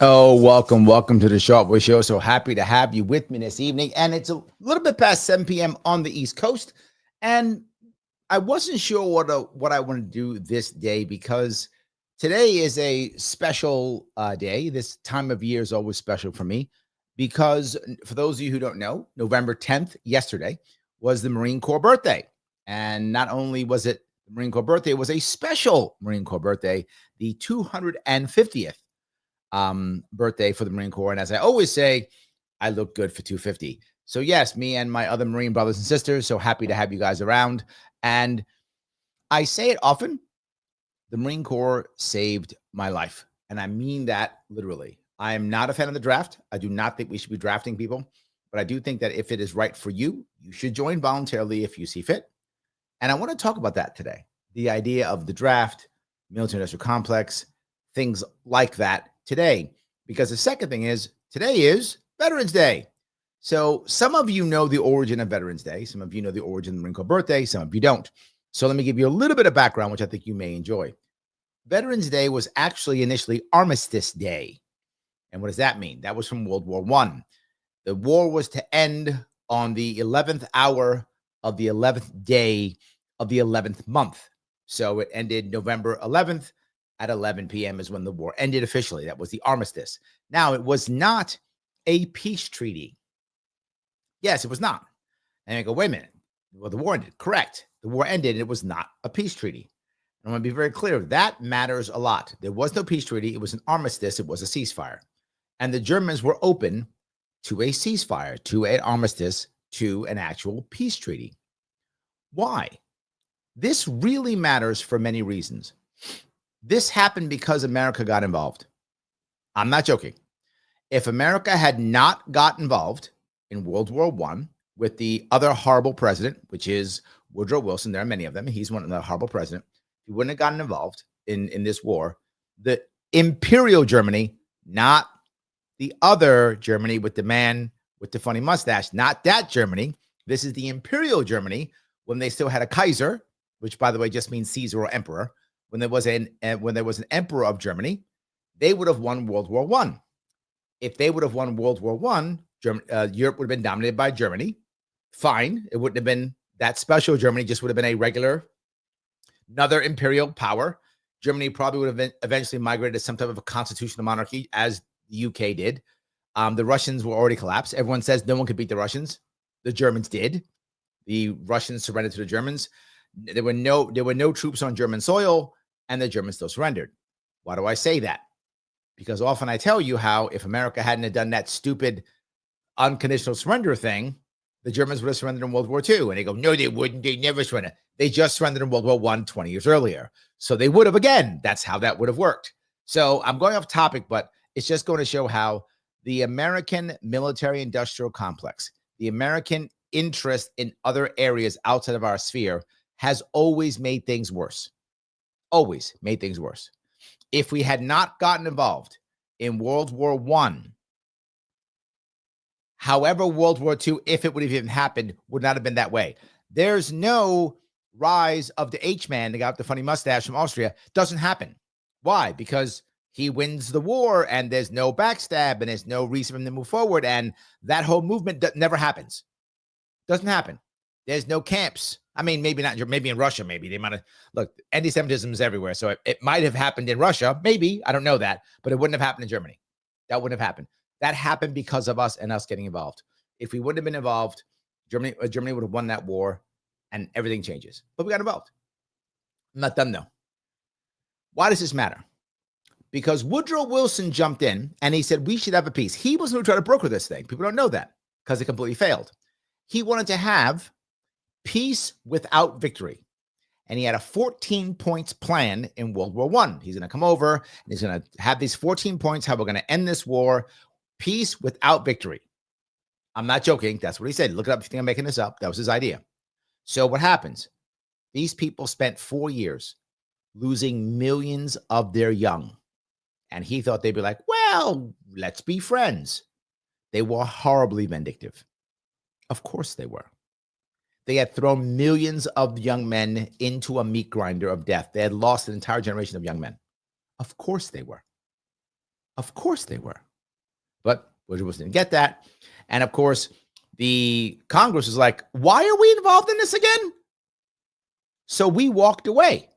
Oh, welcome to the Sharpe Show. So happy to have you with me this evening. And it's a little bit past 7 p.m. on the East Coast. And I wasn't sure what I want to do this day because today is a special day. This time of year is always special for me because for those of you who don't know, November 10th, yesterday, was the Marine Corps birthday. And not only was it the Marine Corps birthday, it was a special Marine Corps birthday, the 250th birthday for the Marine Corps. And as I always say, I look good for 250. So yes, me and my other Marine brothers and sisters, so happy to have you guys around. And I say it often, the Marine Corps saved my life. And I mean that literally. I am not a fan of the draft. I do not think we should be drafting people, but I do think that if it is right for you, you should join voluntarily if you see fit. And I want to talk about that today. The idea of the draft, military industrial complex, things like that today, because the second thing is today is Veterans Day. So some of you know the origin of Veterans Day. Some of you know the origin of the Marine Corps birthday. Some of you don't. So let me give you a little bit of background, which I think you may enjoy. Veterans Day was actually initially Armistice Day. And what does that mean? That was from World War I. The war was to end on the 11th hour of the 11th day of the 11th month. So it ended November 11th. At 11 p.m. is when the war ended officially. That was the armistice. Now, it was not a peace treaty. Yes, it was not. And I go, wait a minute. Well, the war ended. Correct. The war ended and it was not a peace treaty. I want to be very clear. That matters a lot. There was no peace treaty. It was an armistice. It was a ceasefire. And the Germans were open to a ceasefire, to an armistice, to an actual peace treaty. Why? This really matters for many reasons. This happened because America got involved. I'm not joking. If America had not got involved in World War I with the other horrible president, which is Woodrow Wilson, there are many of them. He's one of the horrible president. He wouldn't have gotten involved in this war. The Imperial Germany, not the other Germany with the man with the funny mustache, not that Germany. This is the Imperial Germany when they still had a Kaiser, which by the way just means Caesar or emperor. When there was an emperor of Germany, they would have won World War I. If they would have won World War I, Europe would have been dominated by Germany. Fine. It wouldn't have been that special Germany, just would have been another imperial power. Germany probably would have been eventually migrated to some type of a constitutional monarchy, as the UK did. The Russians were already collapsed. Everyone says no one could beat the Russians. The Germans did. The Russians surrendered to the Germans. There were no troops on German soil, and the Germans still surrendered. Why do I say that? Because often I tell you how if America hadn't have done that stupid unconditional surrender thing, the Germans would have surrendered in World War II. And they go, no, they wouldn't. They never surrendered. They just surrendered in World War I 20 years earlier. So they would have again. That's how that would have worked. So I'm going off topic, but it's just going to show how the American military industrial complex, the American interest in other areas outside of our sphere has always made things worse. Always made things worse. If we had not gotten involved in World War I, however, World War II, if it would have even happened, would not have been that way. There's no rise of the H-man, the guy with the funny mustache from Austria. Doesn't happen. Why? Because he wins the war and there's no backstab and there's no reason for him to move forward. And that whole movement never happens. Doesn't happen. There's no camps. I mean, maybe not. Maybe in Russia, maybe they might have. Look, anti-Semitism is everywhere, so it might have happened in Russia. Maybe, I don't know that, but it wouldn't have happened in Germany. That wouldn't have happened. That happened because of us and us getting involved. If we wouldn't have been involved, Germany would have won that war, and everything changes. But we got involved. I'm not done though. Why does this matter? Because Woodrow Wilson jumped in and he said we should have a peace. He was going to try to broker this thing. People don't know that because it completely failed. He wanted to have peace without victory. And he had a 14 points plan in World War I. He's going to come over and he's going to have these 14 points, how we're going to end this war, peace without victory. I'm not joking. That's what he said. Look it up if you think I'm making this up. That was his idea. So what happens? These people spent 4 years losing millions of their young. And he thought they'd be like, well, let's be friends. They were horribly vindictive. Of course they were. They had thrown millions of young men into a meat grinder of death. They had lost an entire generation of young men. Of course they were. Of course they were. But Woodrow Wilson didn't get that. And of course, the Congress was like, why are we involved in this again? So we walked away.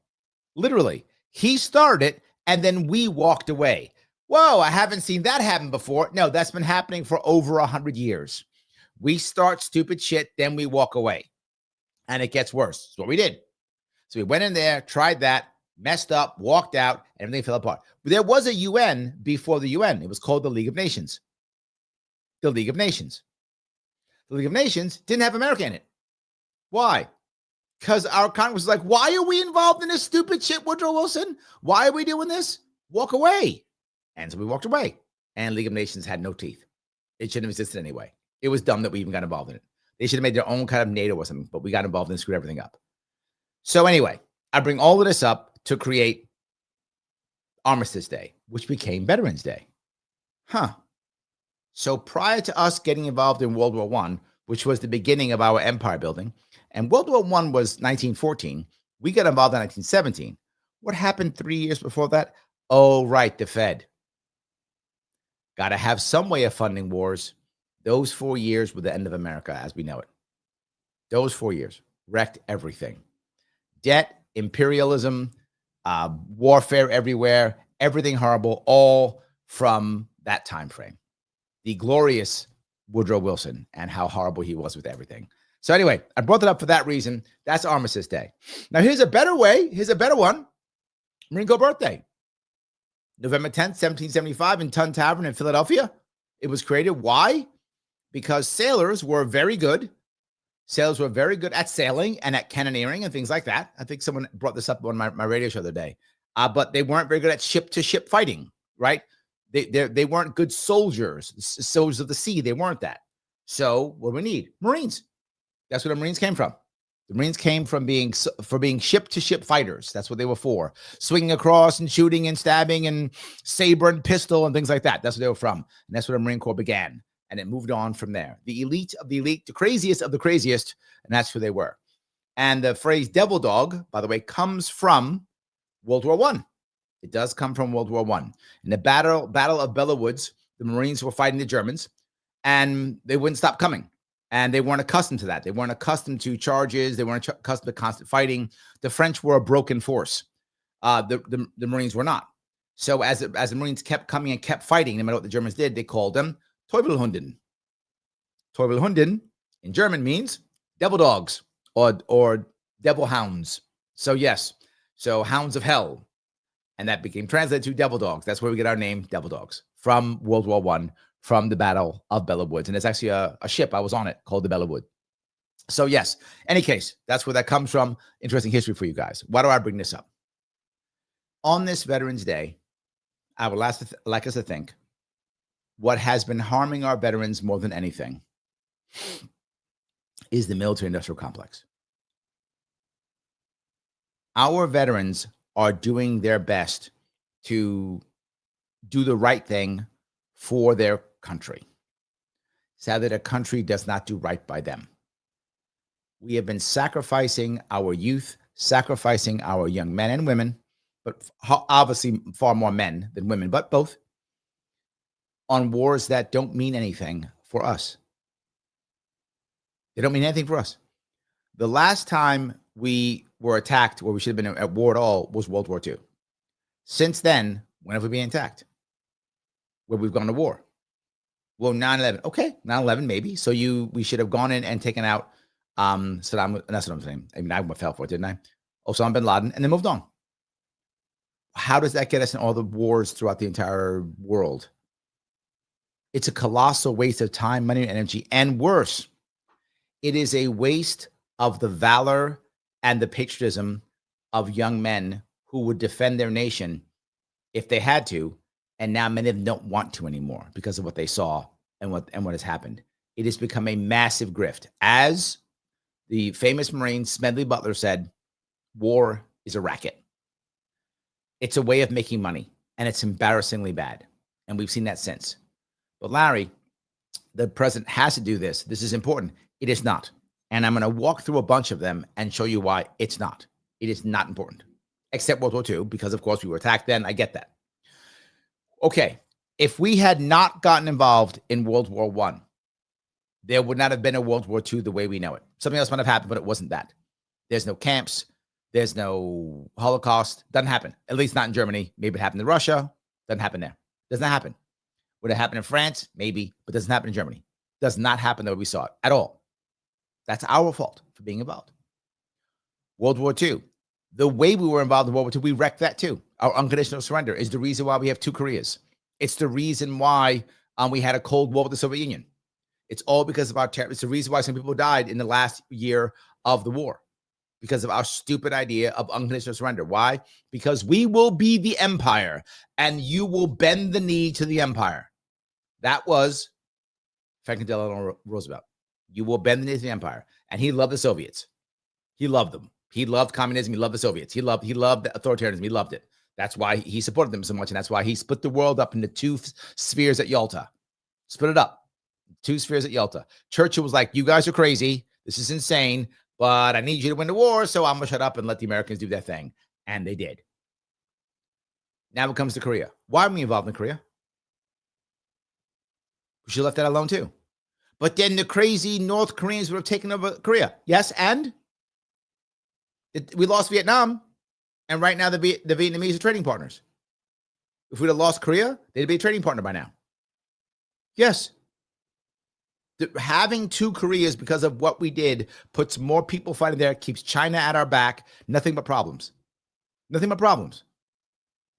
Literally. He started it, and then we walked away. Whoa, I haven't seen that happen before. No, that's been happening for over 100 years. We start stupid shit, then we walk away. And it gets worse. That's what we did. So we went in there, tried that, messed up, walked out, and everything fell apart. But there was a UN before the UN. It was called the League of Nations. The League of Nations. The League of Nations didn't have America in it. Why? Because our Congress was like, why are we involved in this stupid shit, Woodrow Wilson? Why are we doing this? Walk away. And so we walked away. And League of Nations had no teeth. It shouldn't have existed anyway. It was dumb that we even got involved in it. They should have made their own kind of NATO or something, but we got involved and screwed everything up. So anyway, I bring all of this up to create Armistice Day, which became Veterans Day. So prior to us getting involved in World War I, which was the beginning of our empire building, and World War I was 1914, we got involved in 1917. What happened 3 years before that? Oh, right, the Fed. Got to have some way of funding wars. Those 4 years were the end of America as we know it. Those 4 years wrecked everything. Debt, imperialism, warfare everywhere, everything horrible, all from that time frame. The glorious Woodrow Wilson and how horrible he was with everything. So anyway, I brought that up for that reason. That's Armistice Day. Now, here's a better way. Here's a better one. Marine Corps birthday. November 10th, 1775 in Tun Tavern in Philadelphia. It was created. Why? Because sailors were very good. Sailors were very good at sailing and at cannoneering and things like that. I think someone brought this up on my radio show the other day. But they weren't very good at ship-to-ship fighting, right? They weren't good soldiers, soldiers of the sea. They weren't that. So what do we need? Marines. That's where the Marines came from. The Marines came from being ship-to-ship fighters. That's what they were for. Swinging across and shooting and stabbing and saber and pistol and things like that. That's what they were from. And that's where the Marine Corps began. And it moved on from there. The elite of the elite, the craziest of the craziest, and that's who they were. And the phrase devil dog, by the way, comes from World War I. It does come from World War I. In the Battle of Belleau Woods, the Marines were fighting the Germans, and they wouldn't stop coming. And they weren't accustomed to that. They weren't accustomed to charges. They weren't accustomed to constant fighting. The French were a broken force. The Marines were not. So as the Marines kept coming and kept fighting, no matter what the Germans did, they called them Teufelshunden. Teufelshunden in German means devil dogs or devil hounds. So yes, so hounds of hell. And that became translated to devil dogs. That's where we get our name, devil dogs, from World War I, from the Battle of Belleau Woods. And it's actually a ship. I was on it called the Belleau Wood. So yes, any case, that's where that comes from. Interesting history for you guys. Why do I bring this up? On this Veterans Day, I would like us to think what has been harming our veterans more than anything is the military-industrial complex. Our veterans are doing their best to do the right thing for their country. Sadly, the country does not do right by them. We have been sacrificing our youth, sacrificing our young men and women, but obviously far more men than women, but both, on wars that don't mean anything for us. They don't mean anything for us. The last time we were attacked where we should have been at war at all was World War II. Since then, when have we been attacked? Where we've gone to war? Well, 9/11. Okay, 9/11 maybe. So we should have gone in and taken out Saddam. That's what I'm saying. I mean, I fell for it, didn't I? Osama bin Laden, and then moved on. How does that get us in all the wars throughout the entire world? It's a colossal waste of time, money, and energy. And worse, it is a waste of the valor and the patriotism of young men who would defend their nation if they had to. And now many of them don't want to anymore because of what they saw and what has happened. It has become a massive grift. As the famous Marine Smedley Butler said, War is a racket. It's a way of making money, and it's embarrassingly bad. And we've seen that since. But Larry, the president has to do this. This is important. It is not. And I'm going to walk through a bunch of them and show you why it's not. It is not important, except World War II, because, of course, we were attacked then. I get that. Okay. If we had not gotten involved in World War I, there would not have been a World War II the way we know it. Something else might have happened, but it wasn't that. There's no camps. There's no Holocaust. Doesn't happen. At least not in Germany. Maybe it happened in Russia. Doesn't happen there. Doesn't happen. Would it happen in France? Maybe, but doesn't happen in Germany. Does not happen the way we saw it at all. That's our fault for being involved. World War II. The way we were involved in World War II, we wrecked that too. Our unconditional surrender is the reason why we have two Koreas. It's the reason why we had a Cold War with the Soviet Union. It's all because of our terror. It's the reason why some people died in the last year of the war, because of our stupid idea of unconditional surrender. Why? Because we will be the empire and you will bend the knee to the empire. That was Franklin Delano Roosevelt. You will bend the knee to the empire. And he loved the Soviets. He loved them. He loved communism. He loved the Soviets. He loved the authoritarianism. He loved it. That's why he supported them so much. And that's why he split the world up into two spheres at Yalta. Split it up. Two spheres at Yalta. Churchill was like, you guys are crazy. This is insane. But I need you to win the war, so I'm going to shut up and let the Americans do their thing. And they did. Now it comes to Korea. Why are we involved in Korea? We should have left that alone too. But then the crazy North Koreans would have taken over Korea. Yes, and we lost Vietnam. And right now the Vietnamese are trading partners. If we'd have lost Korea, they'd be a trading partner by now. Yes. Having two Koreas because of what we did puts more people fighting there, keeps China at our back. Nothing but problems. Nothing but problems.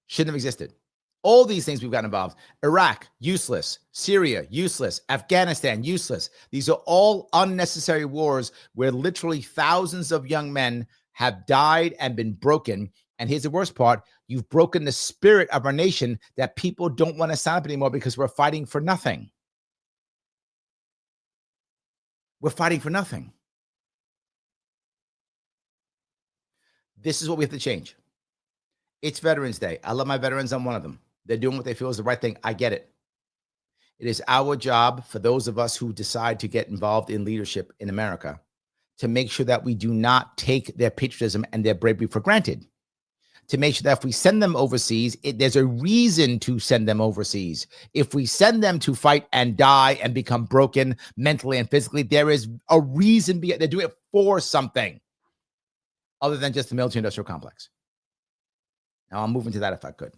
Shouldn't have existed. All these things we've gotten involved. Iraq, useless. Syria, useless. Afghanistan, useless. These are all unnecessary wars where literally thousands of young men have died and been broken. And here's the worst part. You've broken the spirit of our nation that people don't want to sign up anymore because we're fighting for nothing. We're fighting for nothing. This is what we have to change. It's Veterans Day. I love my veterans. I'm one of them. They're doing what they feel is the right thing. I get it. It is our job for those of us who decide to get involved in leadership in America to make sure that we do not take their patriotism and their bravery for granted. To make sure that if we send them overseas, there's a reason to send them overseas. If we send them to fight and die and become broken mentally and physically, there is a reason. They're doing it for something other than just the military-industrial complex. Now, I'll move into that if I could.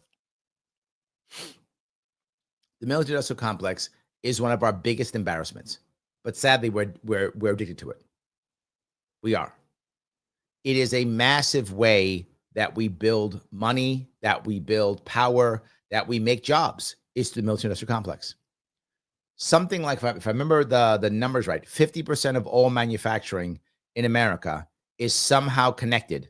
The military-industrial complex is one of our biggest embarrassments, but sadly, we're addicted to it. We are. It is a massive way that we build money, that we build power, that we make jobs. It's the military-industrial complex. Something like, if I remember the numbers right, 50% of all manufacturing in America is somehow connected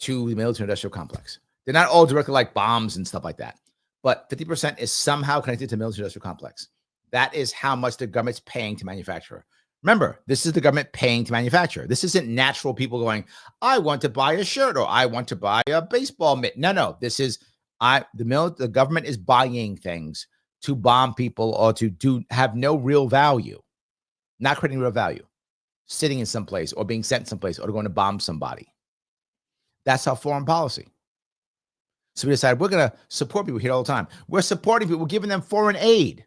to the military-industrial complex. They're not all directly like bombs and stuff like that, but 50% is somehow connected to the military-industrial complex. That is how much the government's paying to manufacture. Remember, this is the government paying to manufacture. This isn't natural people going, I want to buy a shirt or I want to buy a baseball mitt. No. This is the government is buying things to bomb people or to have no real value, not creating real value, sitting in some place or being sent someplace or going to bomb somebody. That's our foreign policy. So we decided we're going to support people here all the time. We're supporting people. We're giving them foreign aid.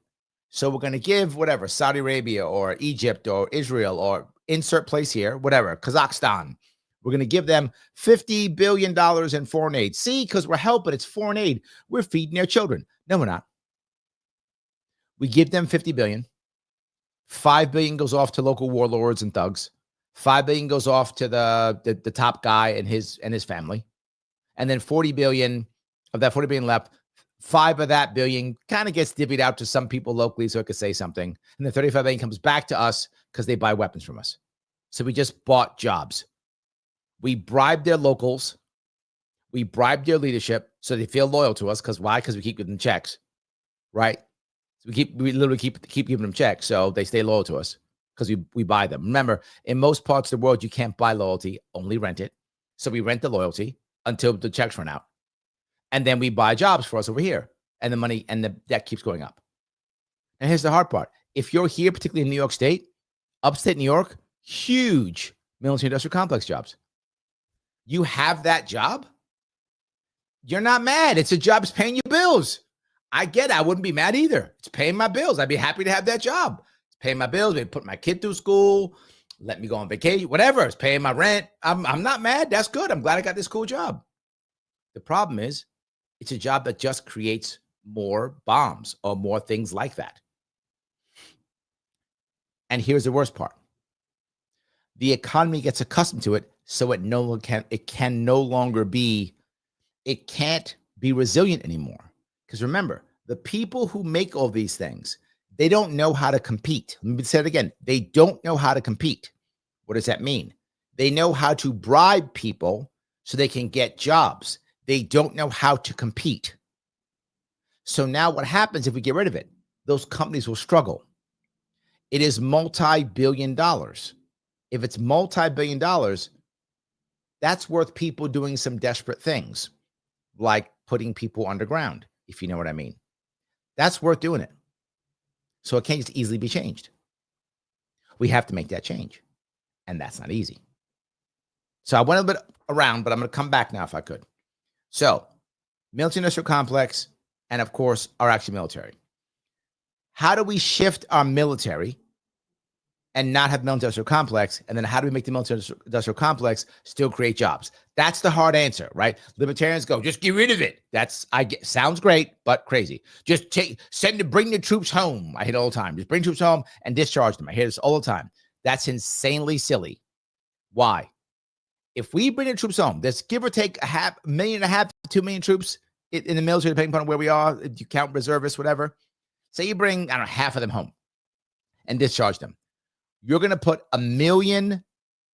So we're going to give whatever, Saudi Arabia or Egypt or Israel or insert place here, whatever, Kazakhstan. We're going to give them $50 billion in foreign aid. See, because we're helping, it's foreign aid. We're feeding their children. No, we're not. We give them $50 billion. $5 billion goes off to local warlords and thugs. $5 billion goes off to the top guy and his family. And then $40 billion of that $40 billion left, $5 of that billion kind of gets divvied out to some people locally so it could say something. And the $35 billion comes back to us because they buy weapons from us. So we just bought jobs. We bribed their locals. We bribed their leadership so they feel loyal to us. Because why? Because we keep giving them checks, right? So we literally keep giving them checks so they stay loyal to us because we buy them. Remember, in most parts of the world, you can't buy loyalty, only rent it. So we rent the loyalty until the checks run out. And then we buy jobs for us over here. And the money and the debt keeps going up. And here's the hard part. If you're here, particularly in New York State, upstate New York, huge military industrial complex jobs. You have that job, you're not mad. It's a job. It's paying you bills. I get it. I wouldn't be mad either. It's paying my bills. I'd be happy to have that job. It's paying my bills. Maybe put my kid through school, let me go on vacation, whatever. It's paying my rent. I'm not mad. That's good. I'm glad I got this cool job. The problem is it's a job that just creates more bombs or more things like that. And here's the worst part. The economy gets accustomed to it, so it can't be resilient anymore. Because remember, the people who make all these things, they don't know how to compete. Let me say it again. They don't know how to compete. What does that mean? They know how to bribe people so they can get jobs. They don't know how to compete. So now what happens if we get rid of it? Those companies will struggle. It is multi-billion dollars. If it's multi-billion dollars, that's worth people doing some desperate things, like putting people underground, if you know what I mean. That's worth doing it. So it can't just easily be changed. We have to make that change, and that's not easy. So I went a bit around, but I'm going to come back now if I could. So military industrial complex, and of course, our actual military. How do we shift our military and not have military industrial complex? And then how do we make the military industrial complex still create jobs? That's the hard answer, right? Libertarians go, just get rid of it. Sounds great, but crazy. Just bring the troops home. I hear it all the time. Just bring troops home and discharge them. I hear this all the time. That's insanely silly. Why? If we bring the troops home, there's give or take 1.5 million to 2 million troops in the military, depending upon where we are. If you count reservists, whatever. Say you bring, I don't know, half of them home and discharge them. You're going to put 1 million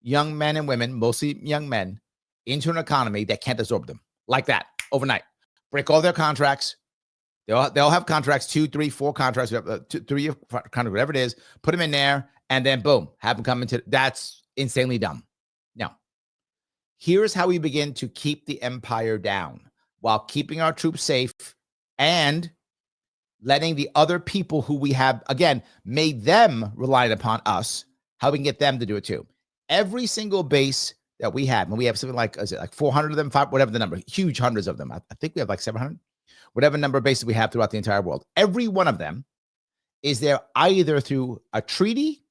young men and women, mostly young men, into an economy that can't absorb them like that overnight. Break all their contracts. They'll have contracts, 2, 3, 4 contracts, 3 contracts, whatever it is. Put them in there, and then boom, have them come into. That's insanely dumb. Now, here's how we begin to keep the empire down while keeping our troops safe and letting the other people who we have, again, made them reliant upon us, how we can get them to do it too. Every single base that we have, and we have something like, is it like 400 of them, whatever the number, huge hundreds of them. I think we have like 700, whatever number of bases we have throughout the entire world. Every one of them is there either through a treaty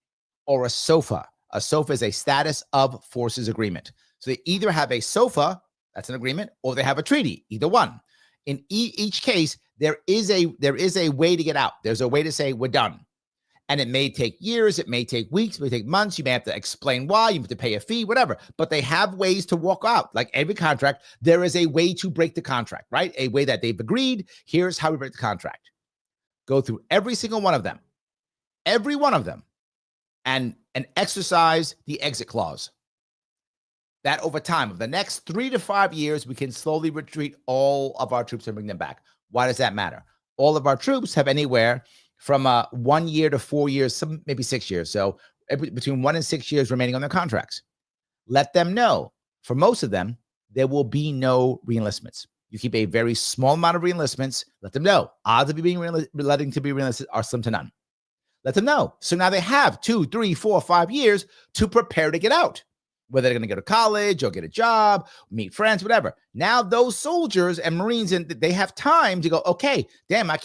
or a SOFA. A SOFA is a status of forces agreement. So they either have a SOFA, that's an agreement, or they have a treaty, either one. In each case, there is a way to get out. There's a way to say we're done. And it may take years, it may take weeks, it may take months. You may have to explain why, you have to pay a fee, whatever. But they have ways to walk out. Like every contract, there is a way to break the contract, right? A way that they've agreed. Here's how we break the contract. Go through every single one of them, and exercise the exit clause. That over time, of the next 3 to 5 years, we can slowly retreat all of our troops and bring them back. Why does that matter? All of our troops have anywhere from 1 year to 4 years, some maybe 6 years. So between 1 and 6 years remaining on their contracts. Let them know, for most of them, there will be no reenlistments. You keep a very small amount of reenlistments. Let them know. Odds of you being letting to be reenlisted are slim to none. Let them know. So now they have 2, 3, 4, 5 years to prepare to get out. Whether they're going to go to college or get a job, meet friends, whatever. Now those soldiers and Marines, and they have time to go, okay, damn, I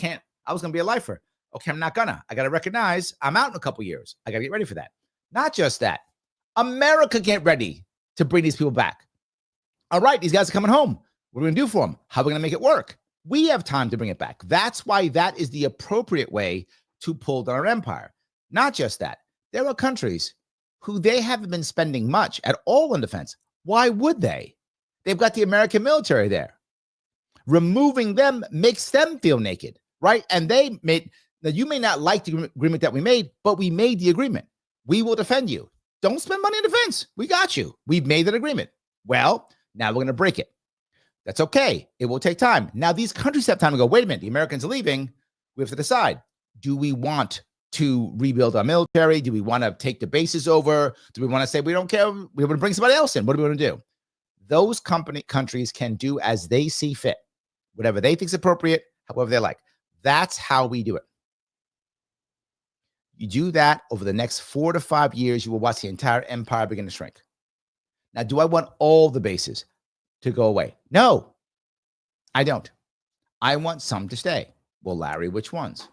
was going to be a lifer. Okay, I'm not gonna. I got to recognize I'm out in a couple years. I got to get ready for that. Not just that. America get ready to bring these people back. All right, these guys are coming home. What are we going to do for them? How are we going to make it work? We have time to bring it back. That's why that is the appropriate way to pull down our empire. Not just that. There are countries who they haven't been spending much at all in defense. Why would they? They've got the American military there. Removing them makes them feel naked, right? And now you may not like the agreement that we made, but we made the agreement. We will defend you. Don't spend money on defense. We got you. We've made that agreement. Well, now we're going to break it. That's okay. It will take time. Now these countries have time to go, wait a minute, the Americans are leaving. We have to decide, do we want to rebuild our military? Do we want to take the bases over? Do we want to say we don't care? We want to bring somebody else in? What do we want to do? those countries can do as they see fit, whatever they think is appropriate, however they like. That's how we do it. You do that over the next 4 to 5 years, you will watch the entire empire begin to shrink. Now, do I want all the bases to go away? No, I don't. I want some to stay. Well, Larry, which ones?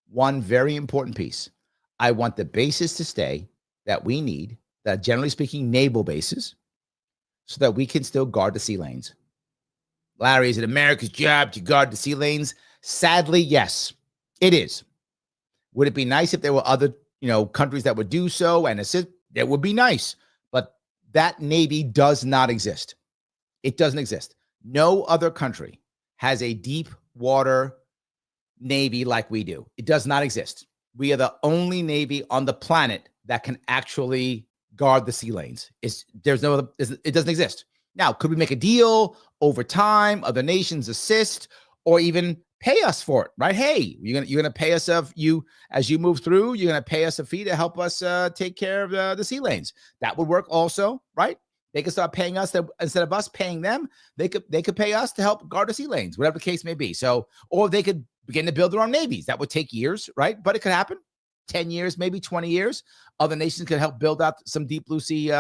One very important piece. I want the bases to stay that we need, that generally speaking, naval bases, so that we can still guard the sea lanes. Larry, is it America's job to guard the sea lanes? Sadly, yes, it is. Would it be nice if there were other, countries that would do so and assist? That would be nice. But that Navy does not exist. It doesn't exist. No other country has a deep water Navy like we do. It does not exist. We are the only Navy on the planet that can actually guard the sea lanes. It doesn't exist. Now, could we make a deal over time? Other nations assist, or even pay us for it, right? Hey, you're gonna pay us as you move through. You're gonna pay us a fee to help us take care of the sea lanes. That would work also, right? They could start paying us instead of us paying them. They could pay us to help guard the sea lanes, whatever the case may be. So, or they could begin to build their own navies. That would take years, right? But it could happen. 10 years, maybe 20 years. Other nations could help build out some deep blue sea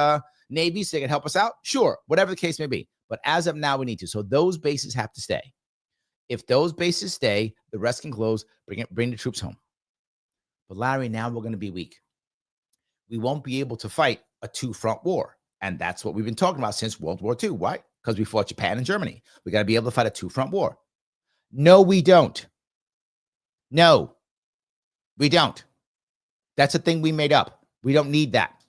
navies. So they can help us out. Sure, whatever the case may be. But as of now, we need to. So those bases have to stay. If those bases stay, the rest can close, bring the troops home. But Larry, now we're going to be weak. We won't be able to fight a two-front war. And that's what we've been talking about since World War II, right? Because we fought Japan and Germany. We got to be able to fight a two-front war. No, we don't. No, we don't. That's a thing we made up. We don't need that.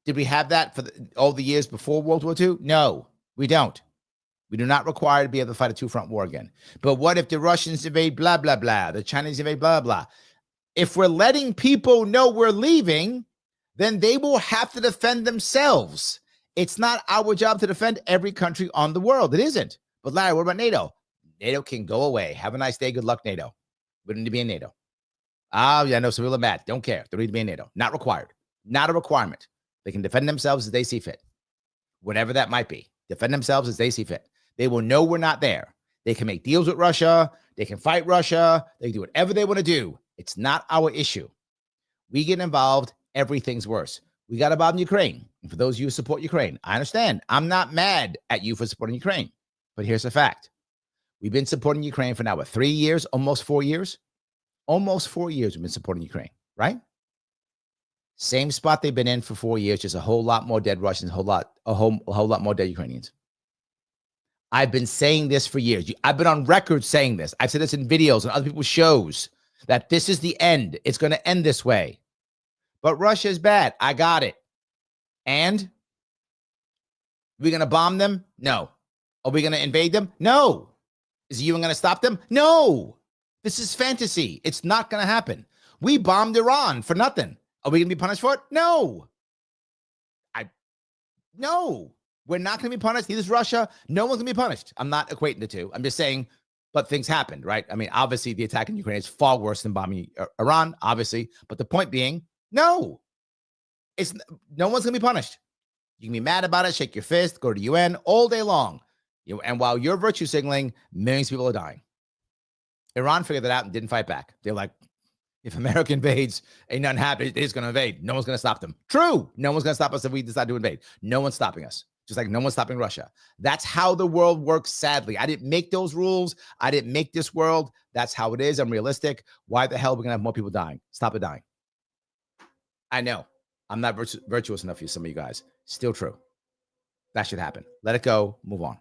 Did we have that for all the years before World War II? No, we don't. We do not require to be able to fight a two-front war again. But what if the Russians invade blah, blah, blah, the Chinese invade blah, blah. If we're letting people know we're leaving, then they will have to defend themselves. It's not our job to defend every country on the world. It isn't. But Larry, what about NATO? NATO can go away. Have a nice day. Good luck, NATO. We don't need to be in NATO. Yeah, no, some people are mad. Don't care. They don't need to be in NATO. Not required. Not a requirement. They can defend themselves as they see fit. Whatever that might be. Defend themselves as they see fit. They will know we're not there. They can make deals with Russia. They can fight Russia. They can do whatever they want to do. It's not our issue. We get involved, everything's worse. We got involved in Ukraine. And for those of you who support Ukraine, I understand. I'm not mad at you for supporting Ukraine. But here's the fact. We've been supporting Ukraine for now, 3 years, almost 4 years? Almost 4 years we've been supporting Ukraine, right? Same spot they've been in for 4 years, just a whole lot more dead Russians, a whole lot more dead Ukrainians. I've been saying this for years. I've been on record saying this. I've said this in videos and other people's shows that this is the end. It's going to end this way. But Russia's bad. I got it. And we're going to bomb them? No. Are we going to invade them? No. Is the UN going to stop them? No. This is fantasy. It's not going to happen. We bombed Iran for nothing. Are we going to be punished for it? No. No. We're not going to be punished. Neither is Russia. No one's going to be punished. I'm not equating the two. I'm just saying, but things happened, right? I mean, obviously, the attack in Ukraine is far worse than bombing Iran, obviously. But the point being, no. No one's going to be punished. You can be mad about it, shake your fist, go to the UN all day long. And while you're virtue signaling, millions of people are dying. Iran figured that out and didn't fight back. They're like, if America invades, ain't nothing happening. They're just going to invade. No one's going to stop them. True. No one's going to stop us if we decide to invade. No one's stopping us. Just like no one's stopping Russia. That's how the world works, sadly. I didn't make those rules. I didn't make this world. That's how it is. I'm realistic. Why the hell are we going to have more people dying? Stop it dying. I know. I'm not virtuous enough for some of you guys. Still true. That should happen. Let it go. Move on.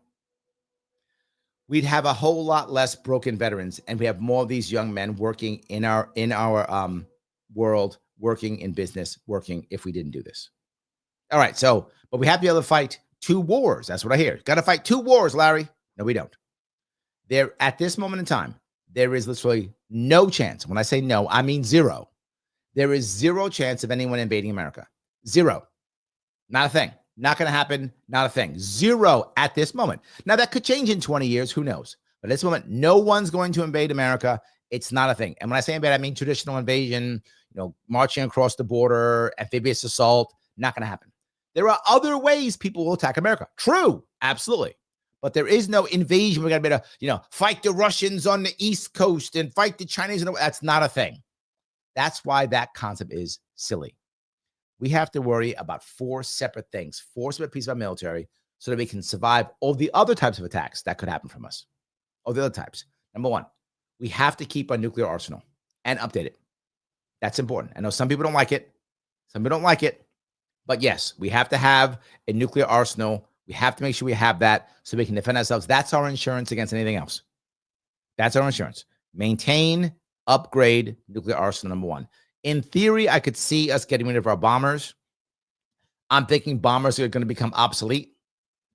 We'd have a whole lot less broken veterans, and we have more of these young men working in our world, working in business, working if we didn't do this. All right. So, but we have to be able to fight 2 wars. That's what I hear. Got to fight 2 wars, Larry. No, we don't. There, at this moment in time, there is literally no chance. When I say no, I mean zero. There is 0 chance of anyone invading America. 0. Not a thing. Not going to happen. Not a thing. 0 at this moment. Now, that could change in 20 years. Who knows? But at this moment, no one's going to invade America. It's not a thing. And when I say invade, I mean traditional invasion, marching across the border, amphibious assault. Not going to happen. There are other ways people will attack America. True. Absolutely. But there is no invasion. We got to be fight the Russians on the East Coast and fight the Chinese. That's not a thing. That's why that concept is silly. We have to worry about 4 separate things, 4 separate pieces of our military, so that we can survive all the other types of attacks that could happen from us. All the other types. Number 1, we have to keep our nuclear arsenal and update it. That's important. I know some people don't like it. Some people don't like it. But yes, we have to have a nuclear arsenal. We have to make sure we have that so we can defend ourselves. That's our insurance against anything else. That's our insurance. Maintain, upgrade nuclear arsenal, number 1. In theory, I could see us getting rid of our bombers. I'm thinking bombers are going to become obsolete.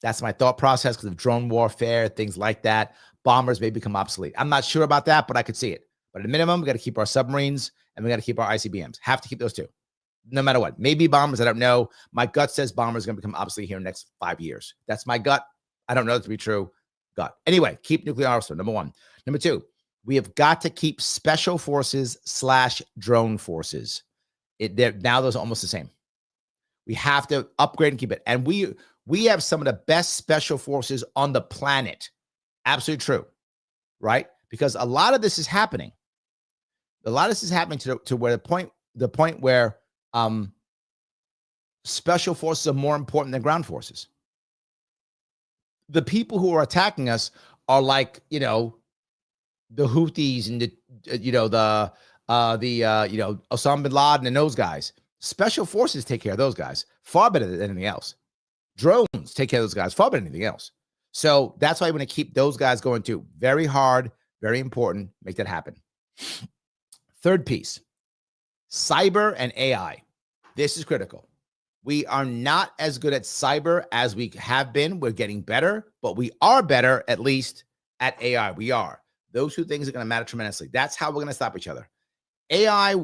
That's my thought process because of drone warfare, things like that. Bombers may become obsolete. I'm not sure about that, but I could see it. But at a minimum, we got to keep our submarines and we got to keep our ICBMs. Have to keep those 2. No matter what. Maybe bombers, I don't know. My gut says bombers are going to become obsolete here in the next 5 years. That's my gut. I don't know that to be true. Gut. Anyway, keep nuclear arsenal, number 1. Number 2, we have got to keep special forces / drone forces. Now those are almost the same. We have to upgrade and keep it. And we have some of the best special forces on the planet. Absolutely true. Right? Because a lot of this is happening. A lot of this is happening to where the point where special forces are more important than ground forces. The people who are attacking us are like, the Houthis and Osama bin Laden and those guys. Special forces take care of those guys far better than anything else. Drones take care of those guys far better than anything else. So that's why I want to keep those guys going too. Very hard, very important. Make that happen. Third piece, cyber and AI. This is critical. We are not as good at cyber as we have been. We're getting better, but we are better, at least, at AI. We are. Those 2 things are going to matter tremendously. That's how we're going to stop each other. AI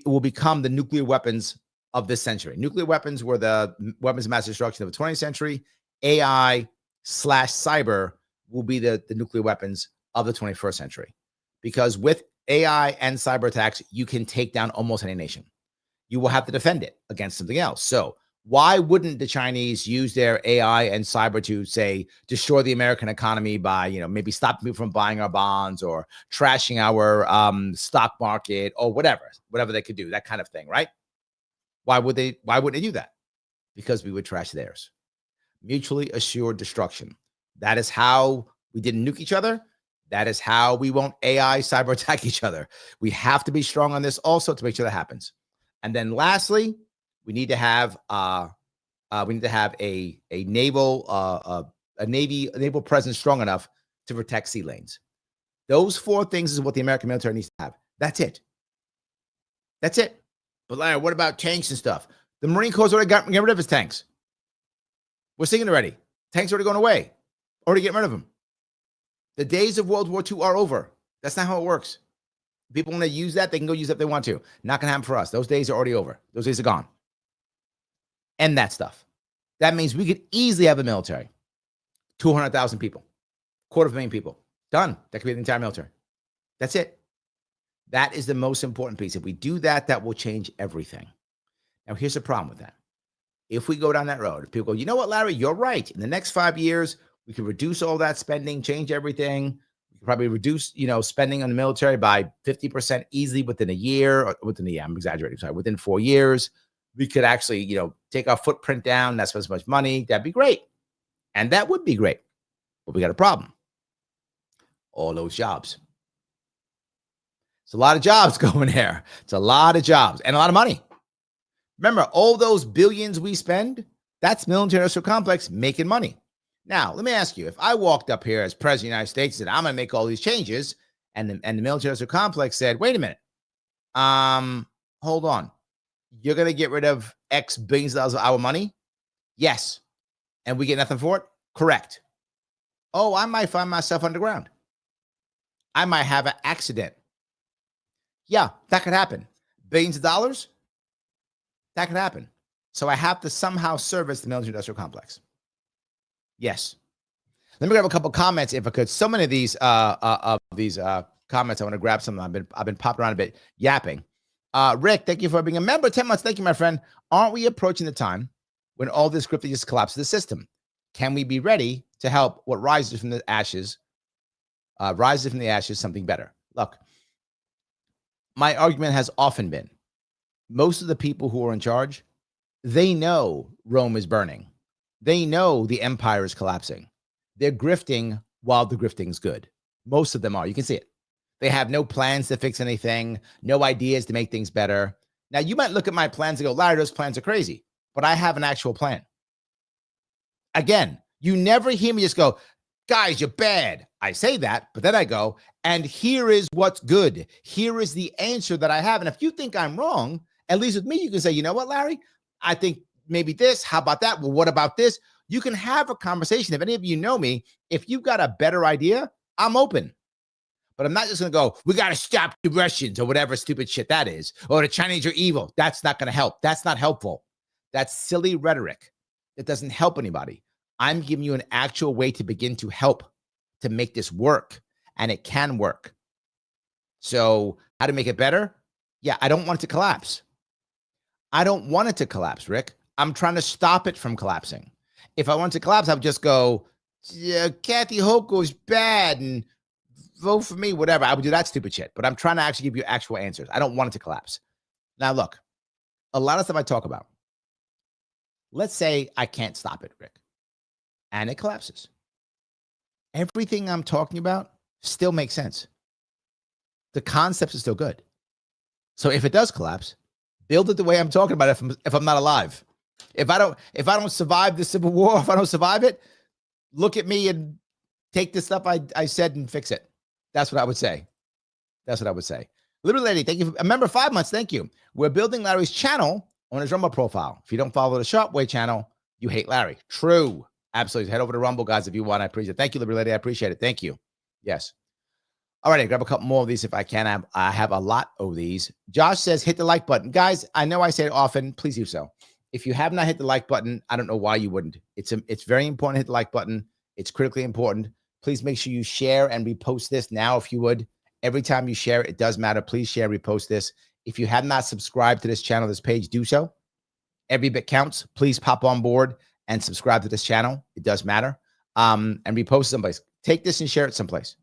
will become the nuclear weapons of this century. Nuclear weapons were the weapons of mass destruction of the 20th century. AI / cyber will be the nuclear weapons of the 21st century. Because with AI and cyber attacks, you can take down almost any nation. You will have to defend it against something else. So why wouldn't the Chinese use their AI and cyber to, say, destroy the American economy by, maybe stopping people from buying our bonds or trashing our stock market or whatever they could do, that kind of thing, right? Why wouldn't they do that? Because we would trash theirs. Mutually assured destruction. That is how we didn't nuke each other. That is how we won't AI cyber attack each other. We have to be strong on this also to make sure that happens. And then lastly, we need to have a naval presence strong enough to protect sea lanes. Those 4 things is what the American military needs to have. That's it. That's it. But Larry, what about tanks and stuff? The Marine Corps already got rid of his tanks. We're seeing it already. Tanks are already going away. Already getting rid of them. The days of World War II are over. That's not how it works. People want to use that, they can go use that if they want to. Not going to happen for us. Those days are already over. Those days are gone. End that stuff. That means we could easily have a military. 200,000 people. 250,000 people. Done. That could be the entire military. That's it. That is the most important piece. If we do that, that will change everything. Now, here's the problem with that. If we go down that road, if people go, you know what, Larry, you're right. In the next 5 years, we can reduce all that spending, change everything. We can probably reduce, spending on the military by 50% easily within a year, or within the year, I'm exaggerating, sorry, within 4 years. We could actually, take our footprint down, not spend as much money. That'd be great. And that would be great. But we got a problem. All those jobs. It's a lot of jobs going there. It's a lot of jobs and a lot of money. Remember, all those billions we spend, that's military industrial complex making money. Now, let me ask you, if I walked up here as president of the United States and said, I'm going to make all these changes, and the military industrial complex said, wait a minute, hold on. You're going to get rid of X billions of dollars of our money? Yes. And we get nothing for it? Correct. Oh, I might find myself underground. I might have an accident. Yeah, that could happen. Billions of dollars? That could happen. So I have to somehow service the military industrial complex. Yes. Let me grab a couple comments if I could. So many of these comments, I want to grab some. I've been popping around a bit, yapping. Rick, thank you for being a member. 10 months. Thank you, my friend. Aren't we approaching the time when all this scripting just collapses the system? Can we be ready to help what rises from the ashes, something better? Look, my argument has often been most of the people who are in charge, they know Rome is burning. They know the empire is collapsing. They're grifting while the grifting's good. Most of them are. You can see it. They have no plans to fix anything, no ideas to make things better. Now, you might look at my plans and go, Larry, those plans are crazy, but I have an actual plan. Again, you never hear me just go, guys, you're bad. I say that, but then I go, and here is what's good. Here is the answer that I have. And if you think I'm wrong, at least with me, you can say, you know what, Larry? I think maybe this. How about that? Well, what about this? You can have a conversation. If any of you know me, if you've got a better idea, I'm open. But I'm not just going to go, we got to stop the Russians or whatever stupid shit that is, or the Chinese are evil. That's not going to help. That's not helpful. That's silly rhetoric. It doesn't help anybody. I'm giving you an actual way to begin to help to make this work, and it can work. So how to make it better? Yeah, I don't want it to collapse. I don't want it to collapse, Rick. I'm trying to stop it from collapsing. If I want it to collapse, I would just go, yeah, Kathy Hochul is bad and vote for me, whatever. I would do that stupid shit. But I'm trying to actually give you actual answers. I don't want it to collapse. Now, look, a lot of stuff I talk about. Let's say I can't stop it, Rick, and it collapses. Everything I'm talking about still makes sense. The concepts are still good. So if it does collapse, build it the way I'm talking about it if I'm not alive. If I don't survive the Civil War, if I don't survive it, look at me and take the stuff I said and fix it. That's what I would say. That's what I would say. Liberty Lady, thank you. For a member 5 months. Thank you. We're building Larry's channel on his Rumble profile. If you don't follow the Sharpe Way channel, you hate Larry. True. Absolutely. Head over to Rumble, guys, if you want. I appreciate it. Thank you, Liberty Lady. I appreciate it. Thank you. Yes. All right, I grab a couple more of these if I can. I have a lot of these. Josh says, hit the like button. Guys, I know I say it often. Please do so. If you have not hit the like button, I don't know why you wouldn't. It's very important to hit the like button. It's critically important. Please make sure you share and repost this now if you would. Every time you share it does matter. Please share, repost this. If you have not subscribed to this channel, this page, do so. Every bit counts. Please pop on board and subscribe to this channel. It does matter. And repost someplace. Take this and share it someplace.